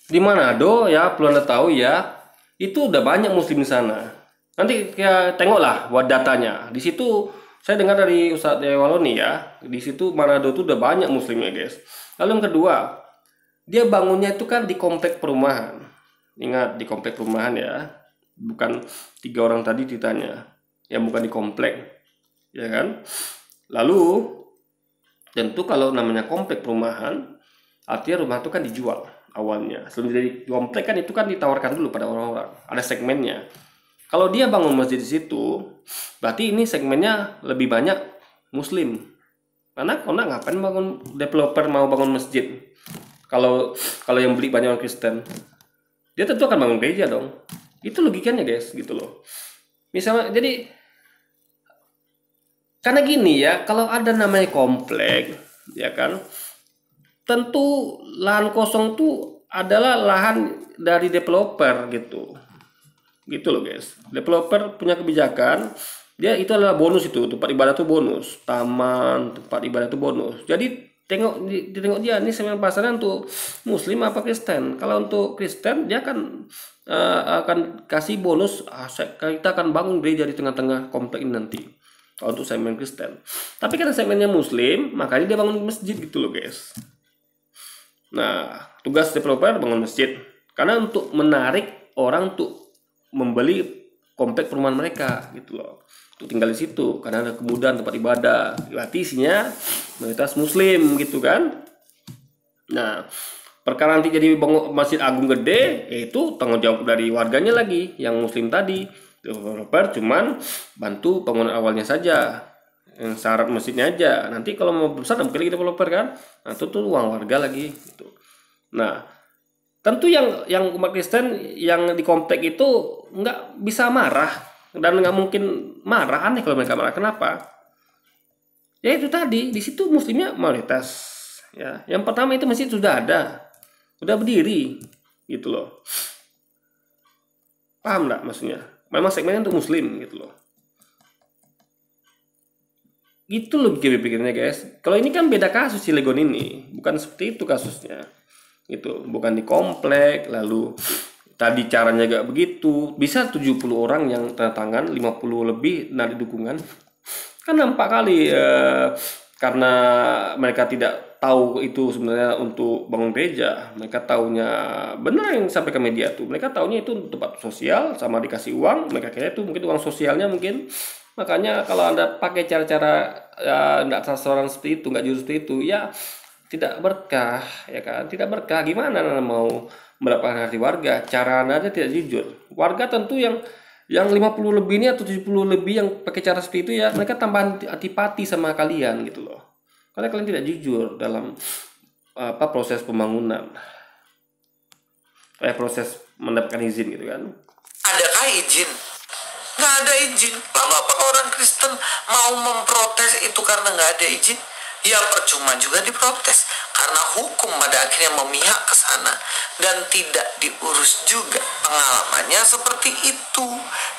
[SPEAKER 1] Di Manado ya, perlu Anda tahu ya, itu udah banyak muslim di sana. Nanti ya tengoklah datanya. Di situ saya dengar dari Ustadz Waloni ya, di situ Manado itu udah banyak muslimnya guys. Lalu yang kedua, dia bangunnya itu kan di komplek perumahan. Ingat, di komplek perumahan ya, bukan 3 orang tadi ditanya, ya bukan di komplek, ya kan. Lalu tentu kalau namanya komplek perumahan, artinya rumah itu kan dijual awalnya. Sebelum jadi komplek kan itu kan ditawarkan dulu pada orang-orang, ada segmennya. Kalau dia bangun masjid di situ, berarti ini segmennya lebih banyak muslim. Karena ngapain developer mau bangun masjid? Kalau yang beli banyak orang Kristen, dia tentu akan bangun gereja dong. Itu logikanya guys, gitu loh. Misalnya, jadi karena gini ya, kalau ada namanya komplek, ya kan, tentu lahan kosong tuh adalah lahan dari developer gitu loh guys. Developer punya kebijakan, dia itu adalah bonus, itu tempat ibadah tuh bonus, taman tempat ibadah tuh bonus. Jadi ditengok dia nih segmen pasarnya untuk muslim apa Kristen. Kalau untuk Kristen dia akan kasih bonus, kita akan bangun gereja di tengah-tengah komplek ini nanti. Kalau untuk segmen Kristen, tapi karena segmennya muslim, makanya dia bangun masjid gitu loh guys. Nah, tugas developer bangun masjid karena untuk menarik orang untuk membeli komplek perumahan mereka gitu loh, untuk tinggal di situ karena ada kemudahan tempat ibadah, berarti isinya mayoritas muslim gitu kan. Nah, perkara nanti jadi masjid agung gede, yaitu tanggung jawab dari warganya lagi yang muslim tadi. Developer cuman bantu bangunan awalnya saja, yang syarat masjidnya aja. Nanti kalau mau besar mungkin lagi developer kan, nah itu tuh uang warga lagi gitu. Nah, tentu yang umat Kristen yang di komplek itu nggak bisa marah, dan nggak mungkin marah. Aneh kalau mereka marah. Kenapa? Ya itu tadi, di situ muslimnya mayoritas. Ya, yang pertama itu masjid sudah ada, udah berdiri, gitu loh. Paham nggak maksudnya? Memang segmennya untuk muslim gitu loh. Gitu loh pikirnya guys. Kalau ini kan beda kasus Cilegon ini, bukan seperti itu kasusnya. Gitu, bukan di komplek, lalu tadi caranya gak begitu. Bisa 70 orang yang tanda tangan, 50 lebih dari dukungan. Kan nampak kali karena mereka tidak tahu itu sebenarnya untuk bangun gereja. Mereka taunya benar yang sampai ke media tuh. Mereka taunya itu untuk tempat sosial sama dikasih uang. Mereka kira itu mungkin uang sosialnya mungkin. Makanya kalau Anda pakai cara-cara nggak transparan seperti itu, nggak jujur seperti itu, ya tidak berkah, ya kan? Tidak berkah. Gimana Anda mau mendapatkan hati warga? Cara Anda aja tidak jujur. Warga tentu yang 50 lebih ini atau 70 lebih yang pakai cara seperti itu ya, mereka tambah antipati sama kalian gitu loh. Karena kalian tidak jujur dalam proses pembangunan. Proses mendapatkan izin gitu kan.
[SPEAKER 2] Adakah izin? Nggak ada izin. Lalu apakah orang Kristen mau memprotes itu karena nggak ada izin? Ya percuma juga diprotes, karena hukum pada akhirnya memihak ke sana dan tidak diurus juga. Pengalamannya seperti itu.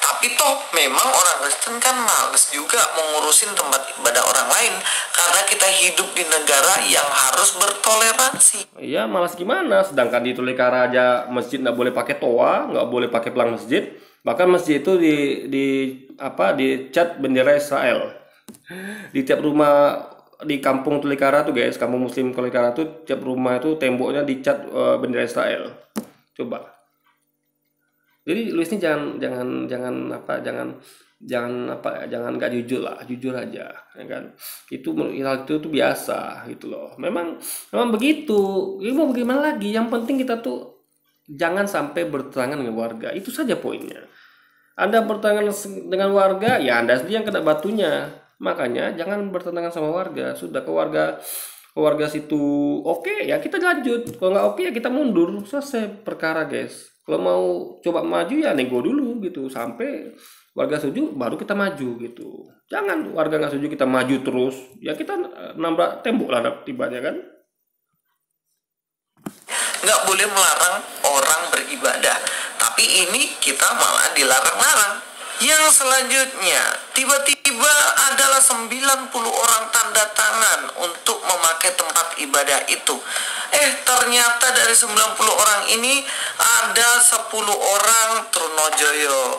[SPEAKER 2] Tapi toh memang orang Kristen kan males juga mengurusin tempat ibadah orang lain, karena kita hidup di negara yang harus bertoleransi.
[SPEAKER 1] Iya, malas gimana? Sedangkan di Tolikara aja masjid nggak boleh pakai toa, nggak boleh pakai pelang masjid. Bahkan masjid itu dicat bendera Israel. Di tiap rumah di kampung Tolikara tuh guys, kampung muslim Tolikara tuh tiap rumah itu temboknya dicat bendera Israel. Coba. Jadi Luis ini jangan nggak jujur lah, jujur aja, ya kan? Itu hal itu tuh biasa gitu loh. Memang begitu. Ini mau bagaimana lagi? Yang penting kita tuh jangan sampai bertentangan dengan warga. Itu saja poinnya. Anda bertentangan dengan warga, ya Anda sendiri yang kena batunya. Makanya jangan bertentangan sama warga. Sudah ke warga situ oke, ya kita lanjut. Kalau nggak oke ya kita mundur. Selesai perkara guys. Kalau mau coba maju ya nego dulu gitu. Sampai warga setuju baru kita maju gitu. Jangan warga nggak setuju kita maju terus. Ya kita nambah tembok lah tibanya kan.
[SPEAKER 2] Nggak boleh melarang orang beribadah, tapi ini kita malah dilarang-larang. Yang selanjutnya, tiba-tiba adalah 90 orang tanda tangan untuk memakai tempat ibadah itu. Ternyata dari 90 orang ini ada 10 orang Trunojoyo,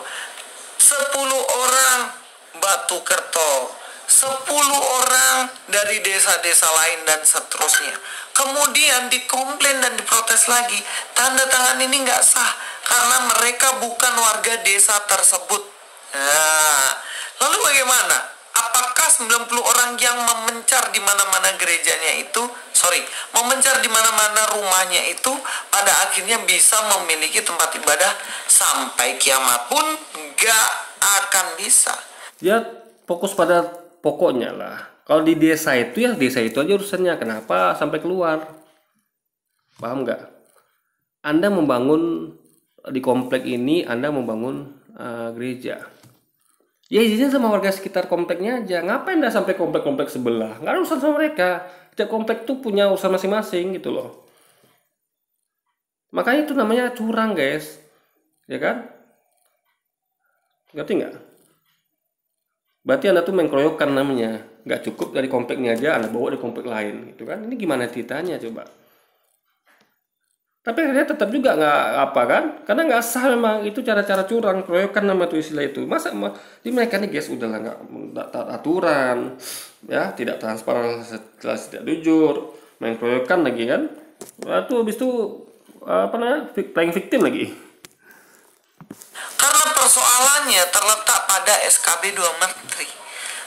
[SPEAKER 2] 10 orang Batukerto, 10 orang dari desa-desa lain dan seterusnya. Kemudian dikomplain dan diprotes lagi. Tanda tangan ini nggak sah karena mereka bukan warga desa tersebut. Nah, lalu bagaimana? Apakah 90 orang yang memencar di mana-mana gerejanya itu, memencar di mana-mana rumahnya itu pada akhirnya bisa memiliki tempat ibadah sampai kiamat pun nggak akan bisa.
[SPEAKER 1] Ya fokus pada pokoknya lah. Kalau di desa itu ya desa itu aja urusannya. Kenapa sampai keluar? Paham nggak? Anda membangun di komplek ini, Anda membangun gereja. Ya izinnya sama warga sekitar kompleknya aja. Ngapain Anda sampai komplek-komplek sebelah? Nggak ada urusan sama mereka. Setiap komplek tuh punya urusan masing-masing gitu loh. Makanya itu namanya curang guys. Ya kan? Ngerti nggak? Berarti Anda tuh main keroyokan namanya. Nggak cukup dari kompleknya aja Anda bawa di komplek lain gitu kan. Ini gimana ceritanya coba. Tapi akhirnya tetap juga nggak apa kan. Karena nggak sah memang. Itu cara-cara curang. Keroyokan nama tuh istilah itu. Masa di mereka nih guys udahlah nggak taat aturan. Ya tidak transparan, jelas tidak jujur. Main keroyokan lagi kan. Itu habis itu playing victim lagi.
[SPEAKER 2] Karena persoalannya terletak pada SKB 2 Menteri.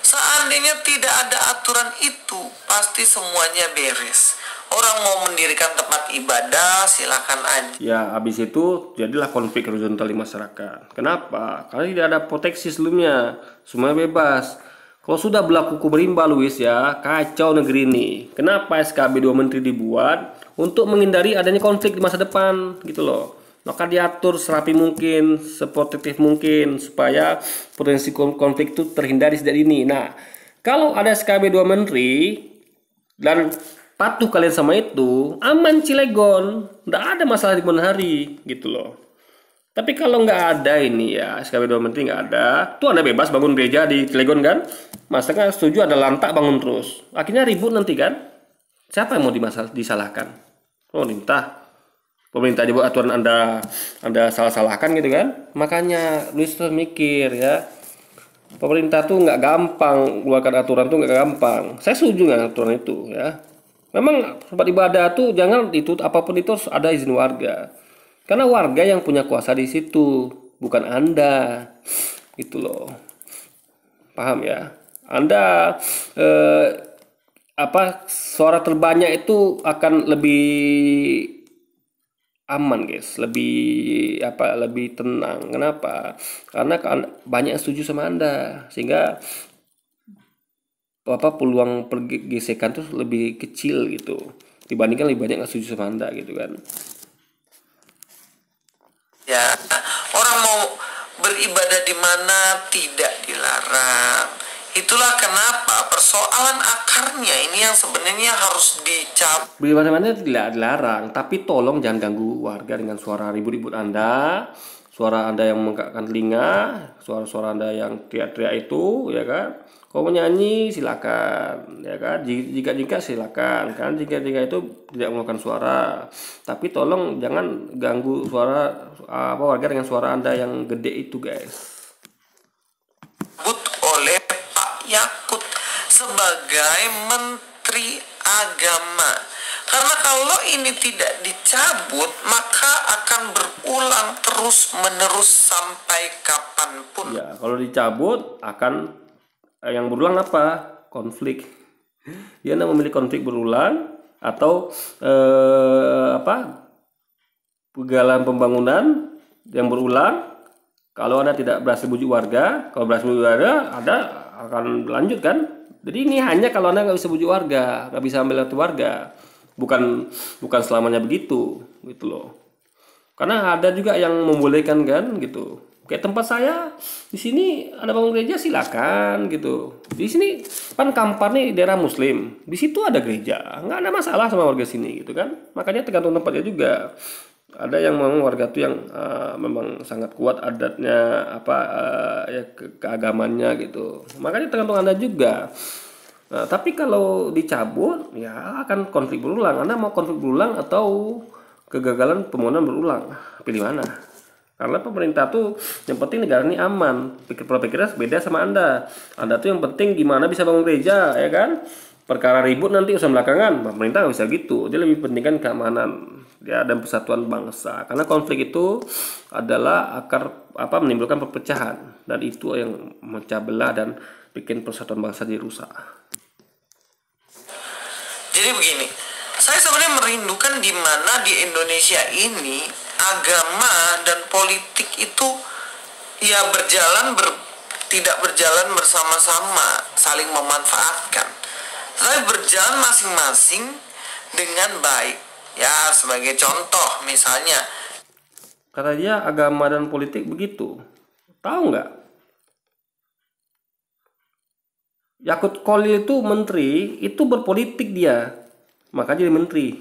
[SPEAKER 2] Seandainya tidak ada aturan itu, pasti semuanya beres. Orang mau mendirikan tempat ibadah, silakan aja.
[SPEAKER 1] Ya, habis itu jadilah konflik horizontal di masyarakat. Kenapa? Karena tidak ada proteksi sebelumnya. Semuanya bebas. Kalau sudah berlaku berimba, Luis ya, kacau negeri ini. Kenapa SKB 2 Menteri dibuat? Untuk menghindari adanya konflik di masa depan, gitu loh. Maka diatur serapi mungkin, seprotektif mungkin, supaya potensi konflik itu terhindari sejak dini. Nah, Kalau ada SKB 2 menteri dan patuh kalian sama itu, aman Cilegon, nggak ada masalah di kemudian hari gitu loh. Tapi kalau nggak ada ini ya SKB 2 menteri nggak ada, tuh Anda bebas bangun gereja di Cilegon kan? Masa kan setuju ada lantak bangun terus, akhirnya ribut nanti kan? Siapa yang mau disalahkan? Pemerintah. Pemerintah dibuat aturan Anda salah-salahkan gitu kan? Makanya Luis tuh mikir ya. Pemerintah tuh nggak gampang keluarkan aturan tuh nggak gampang. Saya setuju nggak aturan itu ya. Memang tempat ibadah tuh jangan itu apapun itu harus ada izin warga. Karena warga yang punya kuasa di situ, bukan Anda. Gitu loh. Paham ya? Anda suara terbanyak itu akan lebih aman guys, lebih tenang. Kenapa? Karena banyak yang setuju sama Anda, sehingga peluang pergesekan tuh lebih kecil gitu dibandingkan lebih banyak yang setuju sama Anda gitu kan.
[SPEAKER 2] Ya, orang mau beribadah di mana tidak dilarang. Itulah kenapa persoalan akarnya ini yang sebenarnya harus dicabut.
[SPEAKER 1] Beribadah mana tidak dilarang, tapi tolong jangan ganggu warga dengan suara ribut-ribut Anda, suara Anda yang membengkakkan telinga, suara-suara Anda yang teriak-teriak itu, ya kan? Kalau menyanyi silakan, ya kan? Jika silakan, kan? Jika itu tidak mengeluarkan suara, tapi tolong jangan ganggu suara warga dengan suara Anda yang gede itu, guys.
[SPEAKER 2] Oleh Pak Yakut sebagai Menteri Agama. Karena kalau ini tidak dicabut, maka akan berulang terus-menerus sampai kapanpun.
[SPEAKER 1] Ya, kalau dicabut akan yang berulang apa? Konflik. Dia memilih konflik berulang atau kegagalan pembangunan yang berulang. Kalau Anda tidak berhasil bujuk warga, kalau berhasil bujuk warga, Anda akan lanjut kan? Jadi ini hanya kalau Anda nggak bisa bujuk warga, nggak bisa ambil hati warga, bukan selamanya begitu, gitu loh. Karena ada juga yang membolehkan kan, gitu. Kayak tempat saya di sini ada bangun gereja silakan gitu. Di sini kan Kampar nih daerah Muslim, di situ ada gereja, nggak ada masalah sama warga sini gitu kan. Makanya tergantung tempatnya juga. Ada yang memang warga tuh yang memang sangat kuat adatnya keagamannya gitu. Makanya tergantung Anda juga. Nah, tapi kalau dicabut ya akan konflik berulang. Anda mau konflik berulang atau kegagalan pembangunan berulang? Pilih mana? Karena pemerintah tuh yang penting negara ini aman. Pola pikirnya beda sama Anda. Anda tuh yang penting gimana bisa bangun gereja, ya kan? Perkara ribut nanti urusan belakangan. Pemerintah nggak bisa gitu. Dia lebih pentingkan keamanan ya dan persatuan bangsa. Karena konflik itu adalah menimbulkan perpecahan, dan itu yang memecah belah dan bikin persatuan bangsa dirusak.
[SPEAKER 2] Jadi begini, saya sebenarnya merindukan di mana di Indonesia ini agama dan politik itu ya tidak berjalan bersama-sama, saling memanfaatkan. Saya berjalan masing-masing dengan baik. Ya, sebagai contoh misalnya.
[SPEAKER 1] Kata dia agama dan politik begitu. Tahu nggak? Yakut Khalil itu menteri, itu berpolitik dia. Maka jadi menteri.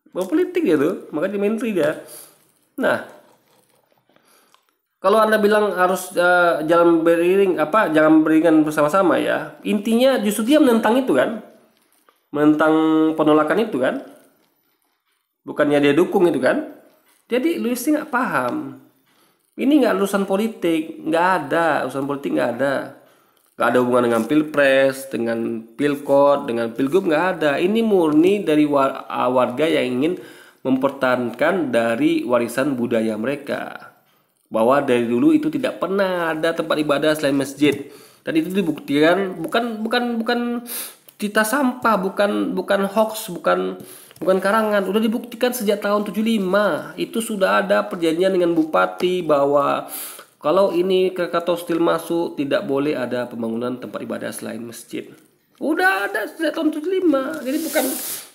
[SPEAKER 1] Berpolitik dia tuh, maka jadi menteri dia. Nah, kalau Anda bilang harus jalan jangan beriringan bersama-sama ya. Intinya justru dia menentang itu kan. Menentang penolakan itu kan. Bukannya dia dukung itu kan. Jadi Luis nggak paham. Ini nggak urusan politik, nggak ada urusan politik, nggak ada hubungan dengan pilpres, dengan pilkot, dengan pilgub, nggak ada. Ini murni dari warga yang ingin mempertahankan dari warisan budaya mereka, bahwa dari dulu itu tidak pernah ada tempat ibadah selain masjid, dan itu dibuktikan bukan cerita sampah, bukan hoax, bukan karangan. Udah dibuktikan sejak tahun 75. Itu sudah ada perjanjian dengan bupati bahwa kalau ini Krakatau Steel masuk, tidak boleh ada pembangunan tempat ibadah selain masjid. Udah ada sejak tahun 75. Jadi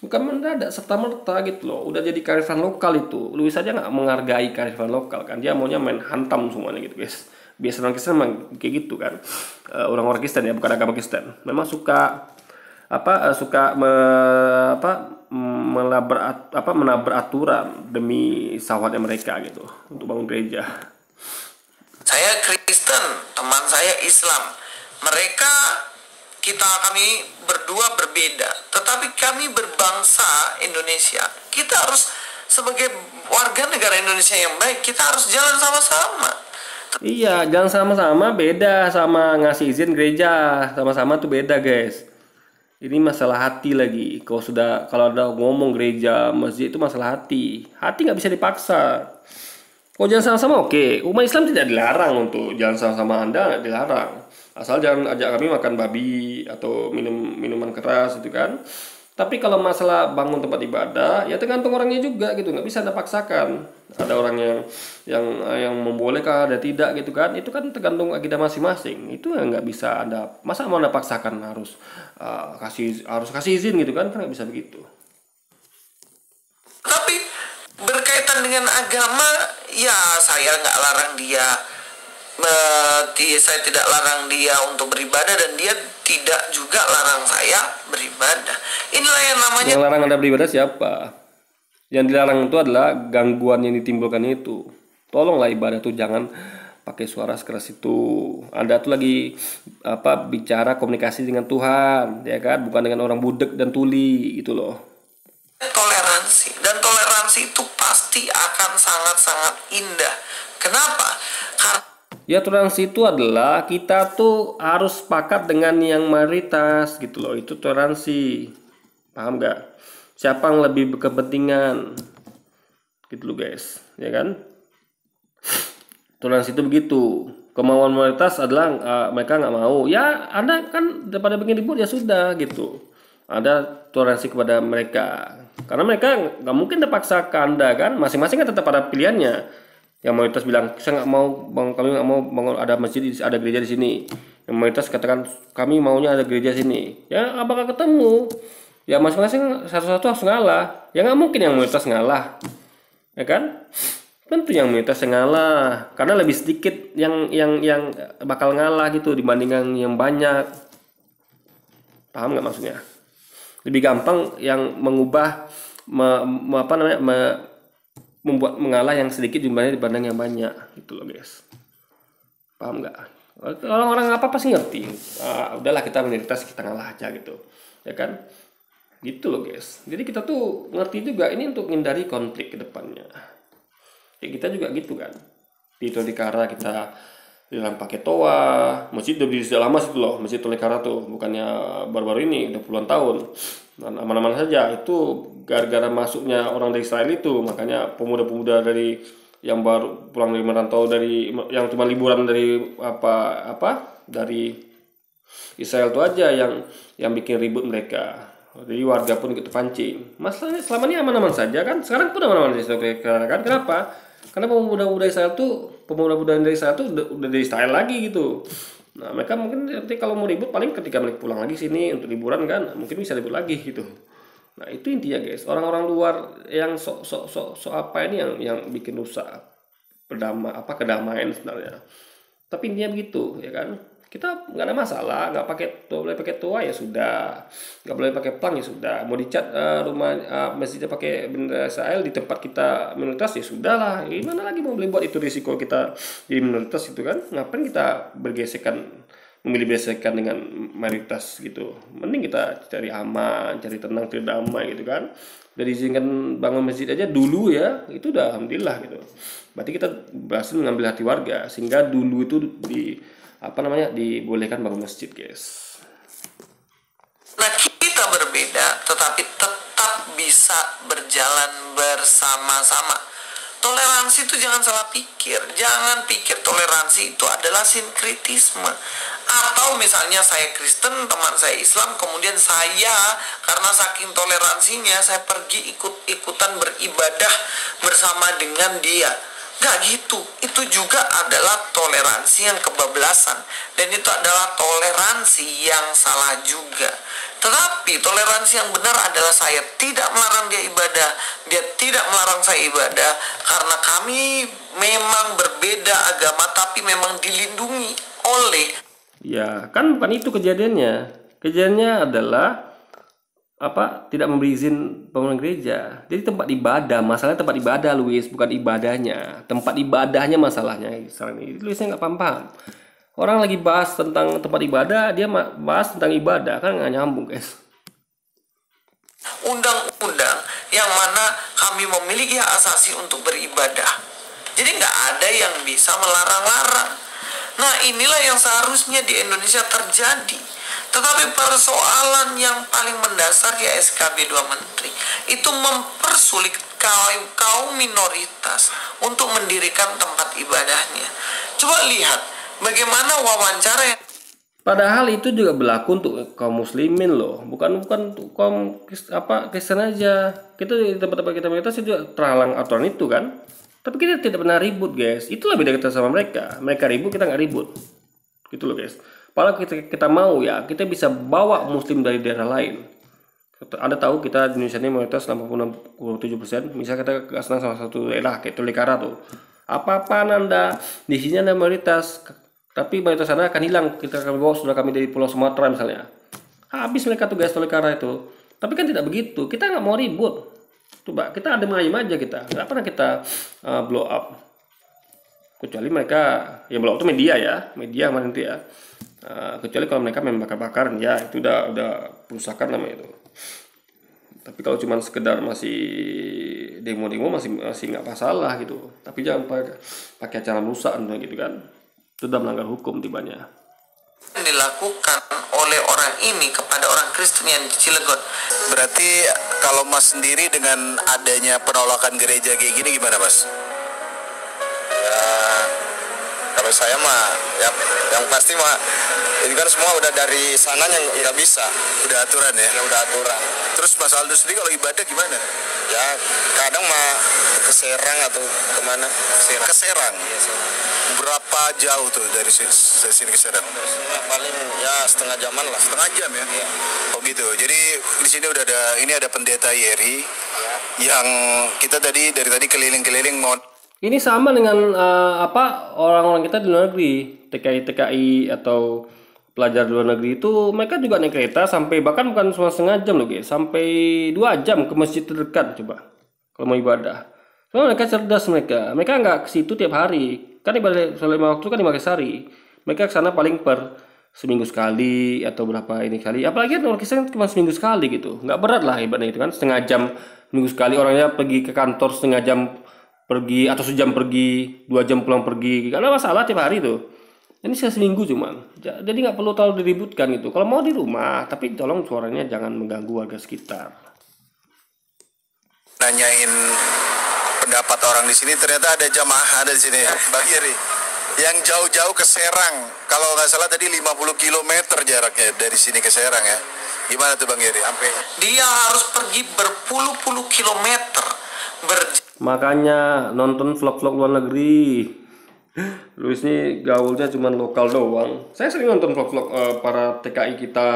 [SPEAKER 1] bukan mendadak serta-merta gitu loh. Udah jadi kearifan lokal itu. Luis saja nggak menghargai kearifan lokal kan. Dia maunya main hantam semuanya gitu guys. Biasa orang Kristen memang kayak gitu kan. Orang-orang Kristen ya, bukan agama Kristen. Memang suka suka menabrak aturan demi syahwatnya mereka gitu untuk bangun gereja.
[SPEAKER 2] Saya Kristen, teman saya Islam. Kami berdua berbeda, tetapi kami berbangsa Indonesia. Kita harus sebagai warga negara Indonesia yang baik, kita harus jalan sama-sama.
[SPEAKER 1] Iya, jalan sama-sama beda sama ngasih izin gereja, sama-sama tuh beda guys. Ini masalah hati lagi. Kalau ada ngomong gereja, masjid itu masalah hati. Hati nggak bisa dipaksa. Kalau jalan sama-sama oke. Umat Islam tidak dilarang untuk jalan sama-sama, Anda nggak dilarang. Asal jangan ajak kami makan babi atau minuman keras itu kan. Tapi kalau masalah bangun tempat ibadah, ya tergantung orangnya juga gitu, nggak bisa Anda paksakan. Ada orang yang membolehkan, ada tidak gitu kan. Itu kan tergantung akidah masing-masing. Itu nggak bisa Anda, masa mau Anda paksakan harus kasih izin gitu kan nggak bisa begitu.
[SPEAKER 2] Tapi berkaitan dengan agama, ya saya nggak larang dia. Saya tidak larang dia untuk beribadah dan dia tidak juga larang saya beribadah. Inilah yang namanya.
[SPEAKER 1] Yang larang Anda beribadah siapa? Yang dilarang itu adalah gangguan yang ditimbulkan itu. Tolonglah ibadah tuh jangan pakai suara sekeras itu. Anda tuh lagi bicara komunikasi dengan Tuhan, ya kan? Bukan dengan orang budek dan tuli gitu loh.
[SPEAKER 2] Toleransi, dan toleransi itu pasti akan sangat-sangat indah. Kenapa?
[SPEAKER 1] Ya, toleransi itu adalah kita tuh harus sepakat dengan yang mayoritas gitu loh. Itu toleransi. Paham gak? Siapa yang lebih berkepentingan? Gitu loh guys, ya kan? Toleransi itu begitu. Kemauan mayoritas adalah mereka nggak mau. Ya, Anda kan daripada bikin ribut ya sudah gitu. Ada toleransi kepada mereka. Karena mereka nggak mungkin terpaksa ke Anda kan. Masing-masing kan tetap ada pilihannya. Yang mayoritas bilang saya nggak mau, kami nggak mau bangun ada masjid, ada gereja di sini. Yang mayoritas katakan kami maunya ada gereja sini. Ya apakah ketemu? Ya masing-masing satu-satu harus ngalah. Ya nggak mungkin yang mayoritas ngalah, ya kan? Tentu yang mayoritas ngalah, karena lebih sedikit yang bakal ngalah gitu dibandingkan yang banyak. Paham nggak maksudnya? Lebih gampang yang mengubah membuat mengalah yang sedikit jumlahnya dibanding yang banyak gitu loh guys. Paham nggak? Orang-orang apa pasti ngerti. Udahlah kita minoritas, kita ngalah aja gitu, ya kan? Gitu loh guys. Jadi kita tuh ngerti juga ini untuk menghindari konflik ke depannya. Ya kita juga gitu kan. Di Tolikara kita di dalam pakai toa, masjid udah berdiri lama sih loh, masjid Tolikara tuh bukannya baru-baru ini, udah puluhan tahun. Dan aman-aman saja. Itu gara-gara masuknya orang dari Israel itu, makanya pemuda-pemuda dari yang baru pulang dari merantau, dari yang cuma liburan dari dari Israel itu aja yang bikin ribut mereka. Jadi warga pun ikut terpancing. Masalahnya selama ini aman-aman saja kan. Sekarang pun aman-aman saja kan. Kenapa? Karena pemuda-pemuda Israel tuh udah dari Israel lagi gitu. Nah mereka mungkin nanti kalau mau ribut paling ketika mereka pulang lagi sini untuk liburan kan, mungkin bisa ribut lagi gitu. Nah itu intinya guys, orang-orang luar yang sok apa ini yang bikin rusak kedamaian sebenarnya. Tapi intinya begitu ya kan. Kita nggak ada masalah, boleh pakai toa ya sudah, nggak boleh pakai plang ya sudah. Mau dicat rumah masjidnya pakai bendera Israel di tempat kita minoritas ya sudah lah. Gimana lagi mau buat itu risiko kita jadi minoritas itu kan? Ngapain kita memilih bergesekan dengan mayoritas gitu? Mending kita cari aman, cari tenang, cari damai gitu kan. Dari izinkan bangun masjid aja dulu ya, itu udah alhamdulillah gitu. Berarti kita berhasil mengambil hati warga sehingga dulu itu dibolehkan bangun masjid guys.
[SPEAKER 2] Nah kita berbeda tetapi tetap bisa berjalan bersama-sama. Toleransi itu jangan salah pikir. Jangan pikir toleransi itu adalah sinkritisme. Atau misalnya saya Kristen, teman saya Islam, kemudian saya karena saking toleransinya saya pergi ikut-ikutan beribadah bersama dengan dia. Gak gitu, itu juga adalah toleransi yang kebablasan. Dan itu adalah toleransi yang salah juga. Tetapi toleransi yang benar adalah saya tidak melarang dia ibadah, dia tidak melarang saya ibadah, karena kami memang berbeda agama tapi memang dilindungi oleh.
[SPEAKER 1] Ya, kan bukan itu kejadiannya. Kejadiannya adalah tidak memberi izin bangunan gereja. Jadi tempat ibadah, masalahnya tempat ibadah, Luis, bukan ibadahnya. Tempat ibadahnya masalahnya sekarang ini. Luisnya nggak paham. Orang lagi bahas tentang tempat ibadah, dia bahas tentang ibadah, kan nggak nyambung, guys.
[SPEAKER 2] Undang-undang yang mana kami memiliki hak asasi untuk beribadah. Jadi nggak ada yang bisa melarang-larang. Nah, inilah yang seharusnya di Indonesia terjadi. Tetapi persoalan yang paling mendasar ya SKB 2 Menteri itu mempersulit kaum minoritas untuk mendirikan tempat ibadahnya. Coba lihat bagaimana wawancara yang
[SPEAKER 1] Padahal itu juga berlaku untuk kaum muslimin loh, bukan untuk kaum Kristen aja. Kita di tempat-tempat kita juga terhalang aturan itu kan. Tapi kita tidak pernah ribut, guys. Itulah beda kita sama mereka. Mereka ribut, kita nggak ribut. Gitu loh, guys. Padahal kita mau ya, kita bisa bawa muslim dari daerah lain. Anda tahu kita di Indonesia ini mayoritas 67%. Misalnya kita gak senang sama satu daerah kayak Tolikara tuh. Apa-apaan Anda di sini Anda mayoritas, tapi mayoritas Anda akan hilang. Kita akan bawa saudara kami dari Pulau Sumatera misalnya. Habis mereka tuh guys Tolikara itu. Tapi kan tidak begitu. Kita nggak mau ribut. Coba kita ada ayam aja kita. Nggak pernah kita blow up. Kecuali mereka yang blow up itu media mana itu ya. Kecuali kalau mereka memang bakar-bakaran ya itu udah perusakan namanya itu. Tapi kalau cuma sekedar masih demo-demo masih nggak masalah gitu. Tapi jangan pakai acara rusak gitu kan. Itu udah melanggar hukum tibanya.
[SPEAKER 2] Dilakukan oleh orang ini kepada orang Kristen yang di Cilegon.
[SPEAKER 3] Berarti kalau Mas sendiri dengan adanya penolakan gereja kayak gini gimana Mas?
[SPEAKER 4] Ya, kalau saya mah yang pasti mah ini kan semua udah dari sananya nggak bisa,
[SPEAKER 3] Udah aturan ya?
[SPEAKER 4] udah aturan.
[SPEAKER 3] Terus Mas Aldo sendiri kalau ibadah gimana?
[SPEAKER 4] Ya kadang mah ke Serang atau kemana?
[SPEAKER 3] Ke Serang. Berapa jauh tuh dari sini ke Serang?
[SPEAKER 4] Paling ya setengah jaman lah.
[SPEAKER 3] Setengah jam ya?
[SPEAKER 4] Iya.
[SPEAKER 3] Oh gitu. Jadi di sini udah ada pendeta Yeri yang kita dari tadi keliling-keliling mau.
[SPEAKER 1] Ini sama dengan orang-orang kita di luar negeri, TKI atau pelajar di luar negeri itu mereka juga naik kereta sampai bahkan bukan cuma setengah jam loh guys, sampai 2 jam ke masjid terdekat coba kalau mau ibadah. Soalnya mereka cerdas mereka nggak ke situ tiap hari. Kan ibadah sholat 5 waktu kan di Makassari. Mereka ke sana paling per seminggu sekali atau berapa ini kali. Apalagi orang Kristen cuma seminggu sekali gitu. Nggak berat lah ibadahnya itu kan, setengah jam minggu sekali orangnya pergi ke kantor setengah jam pergi atau sejam pergi, 2 jam pulang pergi. Gak ada masalah tiap hari tuh. Ini seminggu cuman. Jadi nggak perlu terlalu diributkan gitu. Kalau mau di rumah, tapi tolong suaranya jangan mengganggu warga sekitar.
[SPEAKER 3] Nanyain pendapat orang di sini, ternyata ada jamaah ada di sini ya, Bang Yeri. Yang jauh-jauh ke Serang, kalau nggak salah tadi 50 km jaraknya dari sini ke Serang ya. Gimana tuh Bang Yeri? Sampai
[SPEAKER 2] Dia harus pergi berpuluh-puluh kilometer
[SPEAKER 1] Makanya nonton vlog-vlog luar negeri. Luis ini gaulnya cuma lokal doang. Saya sering nonton vlog-vlog para TKI kita,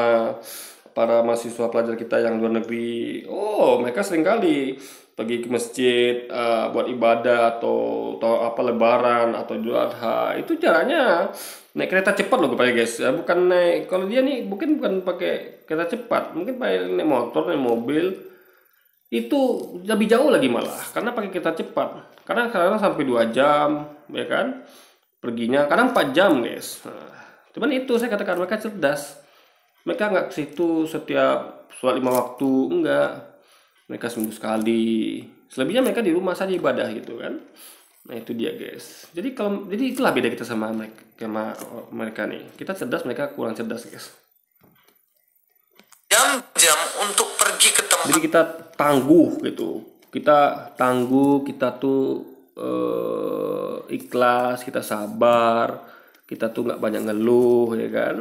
[SPEAKER 1] para mahasiswa pelajar kita yang luar negeri. Oh, mereka sering kali pergi ke masjid buat ibadah atau lebaran atau Idul Adha. Itu caranya naik kereta cepat loh guys. Bukan naik, kalau dia nih bukan pakai kereta cepat, mungkin pakai naik motor, naik mobil. Itu lebih jauh lagi malah karena pakai kereta cepat. Kadang sampai 2 jam ya kan perginya, kadang 4 jam guys. Cuman itu saya katakan mereka cerdas. Mereka nggak ke situ setiap sholat 5 waktu, enggak. Mereka seminggu sekali. Selebihnya mereka di rumah saja ibadah gitu kan. Nah itu dia guys. Jadi itulah beda kita sama mereka nih. Kita cerdas, mereka kurang cerdas guys.
[SPEAKER 2] jam-jam untuk pergi ke tempat.
[SPEAKER 1] Jadi kita tangguh gitu. Kita tangguh, kita tuh ikhlas, kita sabar, kita tuh nggak banyak ngeluh ya kan.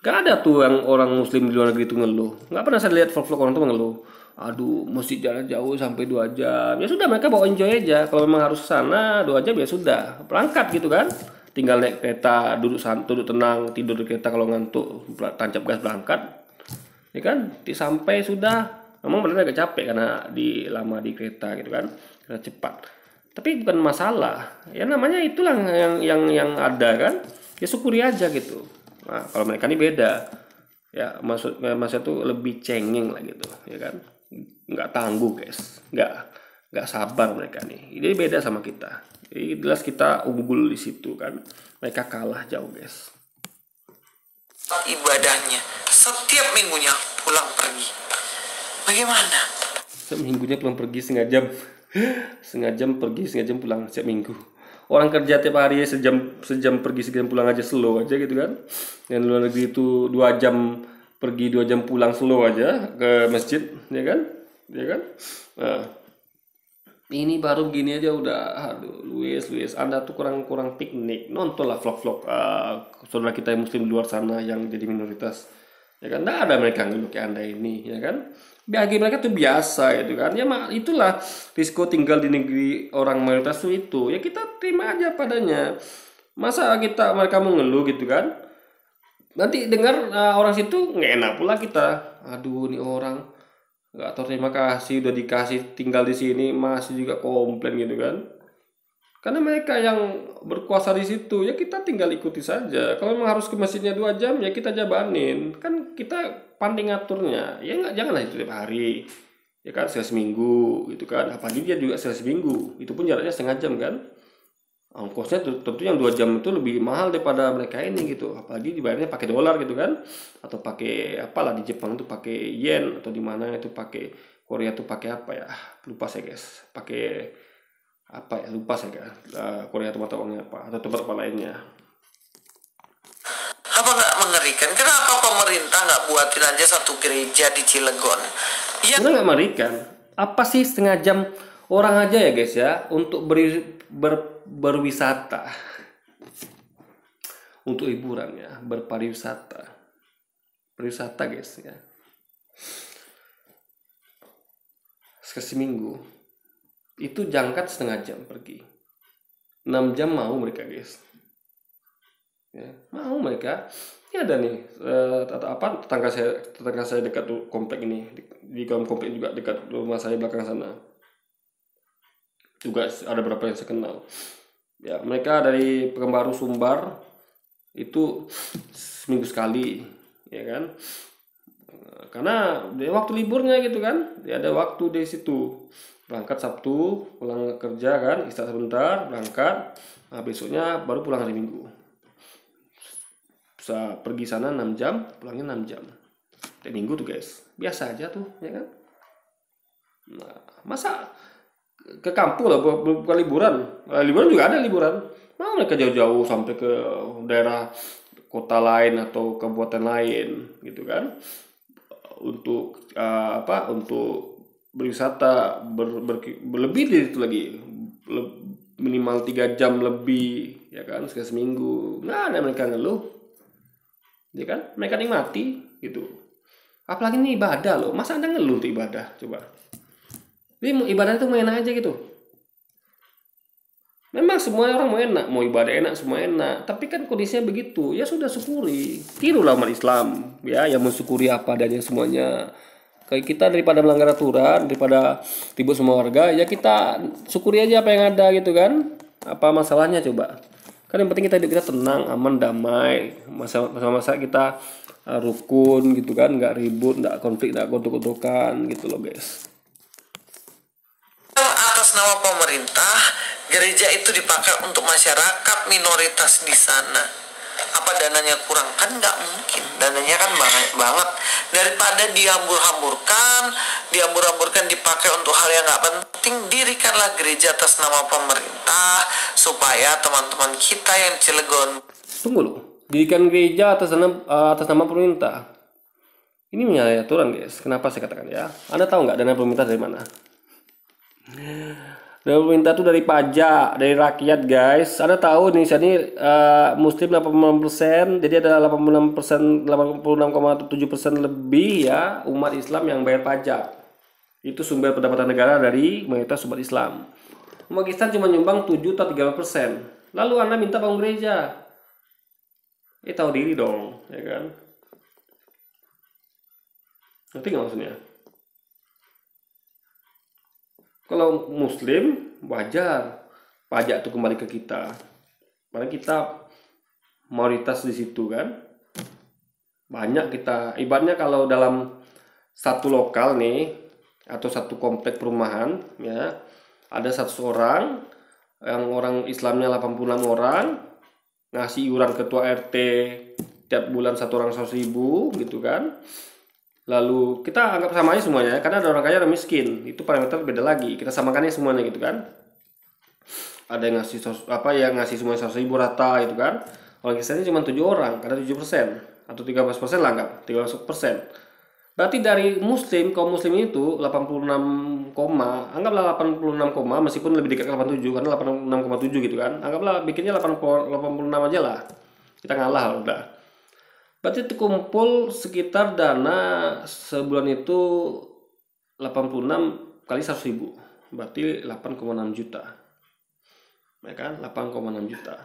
[SPEAKER 1] Gak ada tuh yang orang muslim di luar negeri itu ngeluh. Nggak pernah saya lihat vlog-vlog orang tuh ngeluh. Aduh, mesti jalan jauh sampai 2 jam. Ya sudah, mereka bawa enjoy aja. Kalau memang harus ke sana 2 jam ya sudah, berangkat gitu kan. Tinggal naik kereta, duduk tenang, tidur di kereta, kalau ngantuk tancap gas berangkat. Ya kan, sampai sudah. Memang benar agak capek karena lama di kereta gitu kan, karena cepat. Tapi bukan masalah. Ya namanya itulah yang ada kan. Ya syukuri aja gitu. Nah, kalau mereka ini beda. Ya maksud tuh lebih cengeng lah gitu, ya kan. Nggak tangguh, guys. Nggak sabar mereka nih. Ini beda sama kita. Jadi jelas kita unggul di situ kan. Mereka kalah jauh, guys.
[SPEAKER 2] Ibadahnya setiap minggunya pulang pergi. Bagaimana?
[SPEAKER 1] Seminggunya pulang pergi setengah jam. Setengah jam pergi, setengah jam pulang setiap minggu. Orang kerja tiap hari sejam pergi, sejam pulang aja slow aja gitu kan. Yang luar negeri itu 2 jam pergi, 2 jam pulang slow aja ke masjid, ya kan? Ya kan? Nah, ini baru gini aja udah, aduh, Luis, Anda tuh kurang piknik. Nontonlah vlog-vlog saudara kita yang muslim di luar sana yang jadi minoritas. Ya kan, nggak ada mereka ngeluh kayak Anda ini, ya kan? Bagi mereka tuh biasa gitu kan. Ya itulah risiko tinggal di negeri orang mayoritas itu. Ya kita terima aja padanya. Masa mereka mau ngeluh gitu kan? Nanti dengar orang situ nggak enak pula kita. Aduh, nih orang nggak tahu terima kasih udah dikasih tinggal di sini masih juga komplain gitu kan. Karena mereka yang berkuasa di situ, ya kita tinggal ikuti saja. Kalau memang harus ke masjidnya 2 jam, ya kita jabanin. Kan kita pandai ngaturnya. Ya janganlah itu tiap hari. Ya kan, sekali seminggu gitu kan. Apalagi dia juga sekali seminggu. Itu pun jaraknya setengah jam kan. Ongkosnya tentu yang 2 jam itu lebih mahal daripada mereka ini gitu. Apalagi dibayarnya pakai dolar gitu kan. Atau pakai apalah di Jepang itu pakai yen, atau di mana itu pakai Korea itu pakai apa ya? Lupa saya, guys. Pakai apa ya, lupa saya kan. Korea atau mata uangnya apa, atau tempat lainnya.
[SPEAKER 2] Apa nggak mengerikan? Kenapa pemerintah nggak buatin aja satu gereja di Cilegon? Ya,
[SPEAKER 1] Sebenarnya nggak mengerikan. Apa sih setengah jam orang aja ya guys ya untuk berwisata, untuk hiburan ya, berpariwisata, guys ya. Sekali seminggu itu jangkat setengah jam pergi, 6 jam mau mereka, guys ya, mau mereka. Ini ada nih tetangga saya dekat komplek ini, di komplek juga dekat rumah saya belakang sana juga ada beberapa yang saya kenal ya. Mereka dari Pekanbaru Sumbar itu seminggu sekali ya kan, karena dia waktu liburnya gitu kan, dia ada waktu di situ. Berangkat Sabtu, pulang kerja kan, istirahat sebentar, berangkat. Nah, besoknya baru pulang hari Minggu. Bisa pergi sana 6 jam, pulangnya 6 jam. Tiap minggu tuh guys, biasa aja tuh, ya kan? Nah, masa ke kampung lah, bukan liburan. Liburan juga ada liburan. Mau mereka jauh-jauh sampai ke daerah kota lain atau kabupaten lain, gitu kan? Untuk untuk berwisata berlebih dari itu lagi, minimal 3 jam lebih ya kan, sekali seminggu. Nah, ada mereka ngeluh ya kan, mereka nikmati gitu. Apalagi ini ibadah loh, masa Anda ngeluh untuk ibadah? Coba, jadi ibadah itu main aja gitu. Memang semua orang mau enak, mau ibadah enak, semua enak. Tapi kan kondisinya begitu, ya sudah syukuri. Tirulah umat Islam ya, yang mensyukuri apa adanya semuanya. Kayak kita daripada melanggar aturan, daripada ribut semua warga, ya kita syukuri aja apa yang ada gitu kan. Apa masalahnya coba? Kan yang penting kita tenang, aman, damai. Masa kita rukun gitu kan, nggak ribut, nggak konflik, nggak gontok-gontokan gitu loh guys.
[SPEAKER 2] Atas nama pemerintah, gereja itu dipakai untuk masyarakat minoritas di sana. Apa dananya kurang? Kan nggak mungkin, dananya kan banyak banget. Daripada dihambur-hamburkan dipakai untuk hal yang nggak penting, dirikanlah gereja atas nama pemerintah supaya teman-teman kita yang di Cilegon.
[SPEAKER 1] Tunggu loh, dirikan gereja atas nama pemerintah. Ini menyalahi aturan guys. Kenapa saya katakan ya? Anda tahu nggak dana pemerintah dari mana? Dana pemerintah itu dari pajak, dari rakyat guys. Anda tahu Indonesia ini Muslim 86%, jadi ada 86%, 86,7% lebih ya umat Islam yang bayar pajak. Itu sumber pendapatan negara dari mayoritas umat Islam. Umat Islam cuma nyumbang 7 atau 3%. Lalu Anda minta bangun gereja. Tahu diri dong, ya kan? Ngerti nggak maksudnya? Kalau Muslim wajar, pajak itu kembali ke kita. Karena kita mayoritas di situ kan. Banyak kita, ibaratnya kalau dalam satu lokal nih atau satu komplek perumahan ya, ada 100 orang, yang orang Islamnya 86 orang, ngasih iuran ketua RT tiap bulan 1 orang 100.000 gitu kan. Lalu kita anggap sama aja semuanya, karena ada orang kaya ada miskin, itu parameter beda lagi, kita samakannya semuanya gitu kan. Ada yang ngasih semuanya 100.000 rata gitu kan. Orang Kristennya cuma 7 orang, karena 7% atau 13% lah, anggap 13%. Berarti dari muslim, kaum muslim itu 86, anggaplah 86, meskipun lebih dekat ke 87 karena 86,7 gitu kan. Anggaplah bikinnya 86 aja lah. Kita ngalah udah. Berarti terkumpul sekitar dana sebulan itu 86 kali 100.000. Berarti 8,6 juta. Ya kan? 8,6 juta.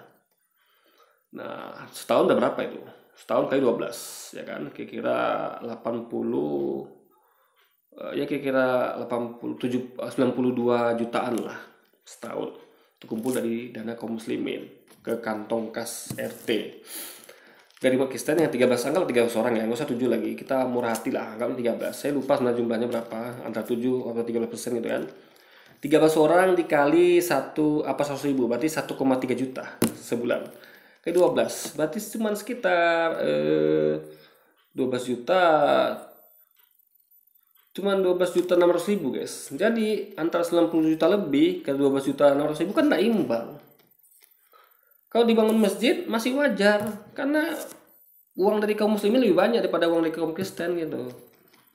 [SPEAKER 1] Nah, setahun udah berapa itu? Setahun kali 12, ya kan? Kira-kira 80, ya kira-kira 92 jutaan lah setahun. Terkumpul dari dana kaum muslimin ke kantong kas RT. Dari umat Kristen yang 13, anggap 13 orang ya, nggak usah 7 lagi, kita murah hati lah, anggap 13. Saya lupa sebenarnya jumlahnya berapa, antara 7 atau 13% gitu kan. 13 orang dikali 100.000, berarti 1,3 juta sebulan. Kayak 12, berarti cuma sekitar 12 juta, cuman 12.600.000 guys. Jadi antara 90 juta lebih ke 12.600.000 kan tidak imbang. Kalau dibangun masjid masih wajar, karena uang dari kaum muslimin lebih banyak daripada uang dari kaum Kristen gitu.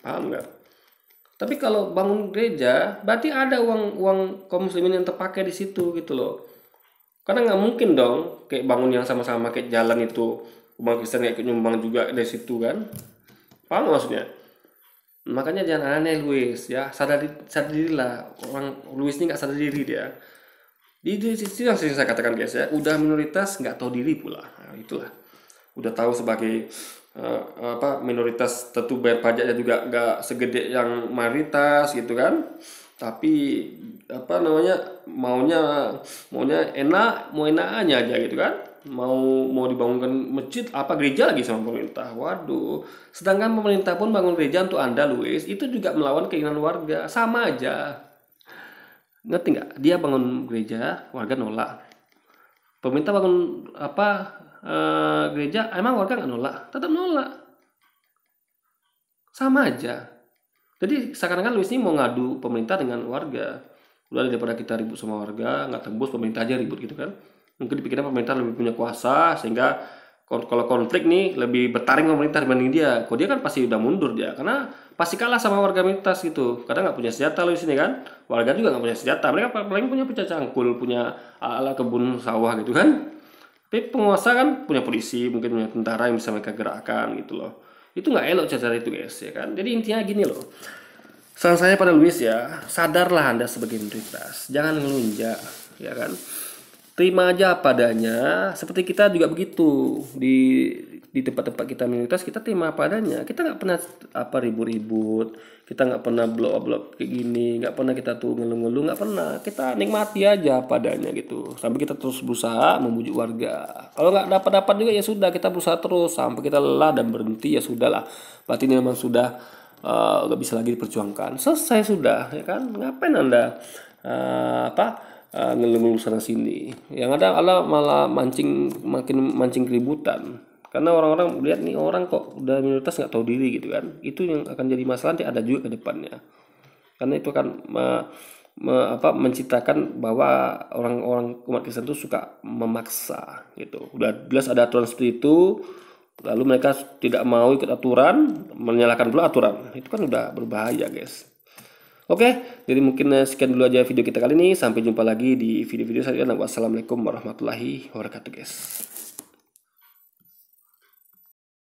[SPEAKER 1] Paham nggak? Tapi kalau bangun gereja, berarti ada uang kaum muslimin yang terpakai di situ gitu loh. Karena nggak mungkin dong kayak bangun yang sama-sama kayak jalan itu umat Kristen kayak nyumbang juga dari situ kan. Paham maksudnya? Makanya jangan aneh Luis ya, sadar dirilah. Orang Luis ini nggak sadar diri dia. Di sisi yang sering saya katakan guys ya, udah minoritas nggak tahu diri pula. Nah, itulah. Udah tahu sebagai minoritas tentu bayar pajaknya juga nggak segede yang mayoritas gitu kan. Tapi maunya enak, mau enakannya aja gitu kan. Mau dibangunkan masjid gereja lagi sama pemerintah. Waduh. Sedangkan pemerintah pun bangun gereja untuk Anda Luis, itu juga melawan keinginan warga. Sama aja. Ngerti nggak? Dia bangun gereja, warga nolak. Pemerintah bangun gereja, emang warga nggak nolak? Tetap nolak. Sama aja. Jadi seakan-akan Luis ini mau ngadu pemerintah dengan warga. Udah daripada kita ribut sama warga, nggak tembus, pemerintah aja ribut gitu kan. Mungkin dipikirnya pemerintah lebih punya kuasa, sehingga kalau konflik nih lebih bertaring pemerintah dibanding dia. Kalau dia kan pasti udah mundur dia, karena pasti kalah sama warga minoritas gitu. Karena nggak punya senjata Luis ini kan. Warga juga nggak punya senjata. Mereka paling punya pecah cangkul, punya alat kebun sawah gitu kan. Tapi penguasa kan punya polisi, mungkin punya tentara yang bisa mereka gerakkan gitu loh. Itu nggak elok cara itu guys ya kan. Jadi intinya gini loh. Saran saya pada Luis ya, sadarlah Anda sebagai minoritas. Jangan ngelunjak ya kan. Terima aja apa adanya. Seperti kita juga begitu di tempat-tempat kita minoritas, kita terima apa adanya. Kita nggak pernah ribut-ribut, kita nggak pernah blow-blow kayak gini, nggak pernah kita tuh ngeluh-ngeluh, nggak pernah. Kita nikmati aja apa adanya gitu. Sampai kita terus berusaha membujuk warga. Kalau nggak dapat juga ya sudah, kita berusaha terus sampai kita lelah dan berhenti ya sudahlah. Berarti ini memang sudah nggak bisa lagi diperjuangkan. Selesai sudah ya kan. Ngapain Anda ngeluh sana sini? Yang ada malah makin mancing keributan. Karena orang-orang lihat nih orang kok udah minoritas nggak tahu diri gitu kan. Itu yang akan jadi masalah nanti ada juga ke depannya. Karena itu akan menciptakan bahwa orang-orang umat Kristen itu suka memaksa gitu. Udah jelas ada aturan seperti itu, lalu mereka tidak mau ikut aturan, menyalahkan pula aturan. Itu kan udah berbahaya guys. Oke, jadi mungkin sekian dulu aja video kita kali ini. Sampai jumpa lagi di video-video selanjutnya. Wassalamualaikum warahmatullahi wabarakatuh guys.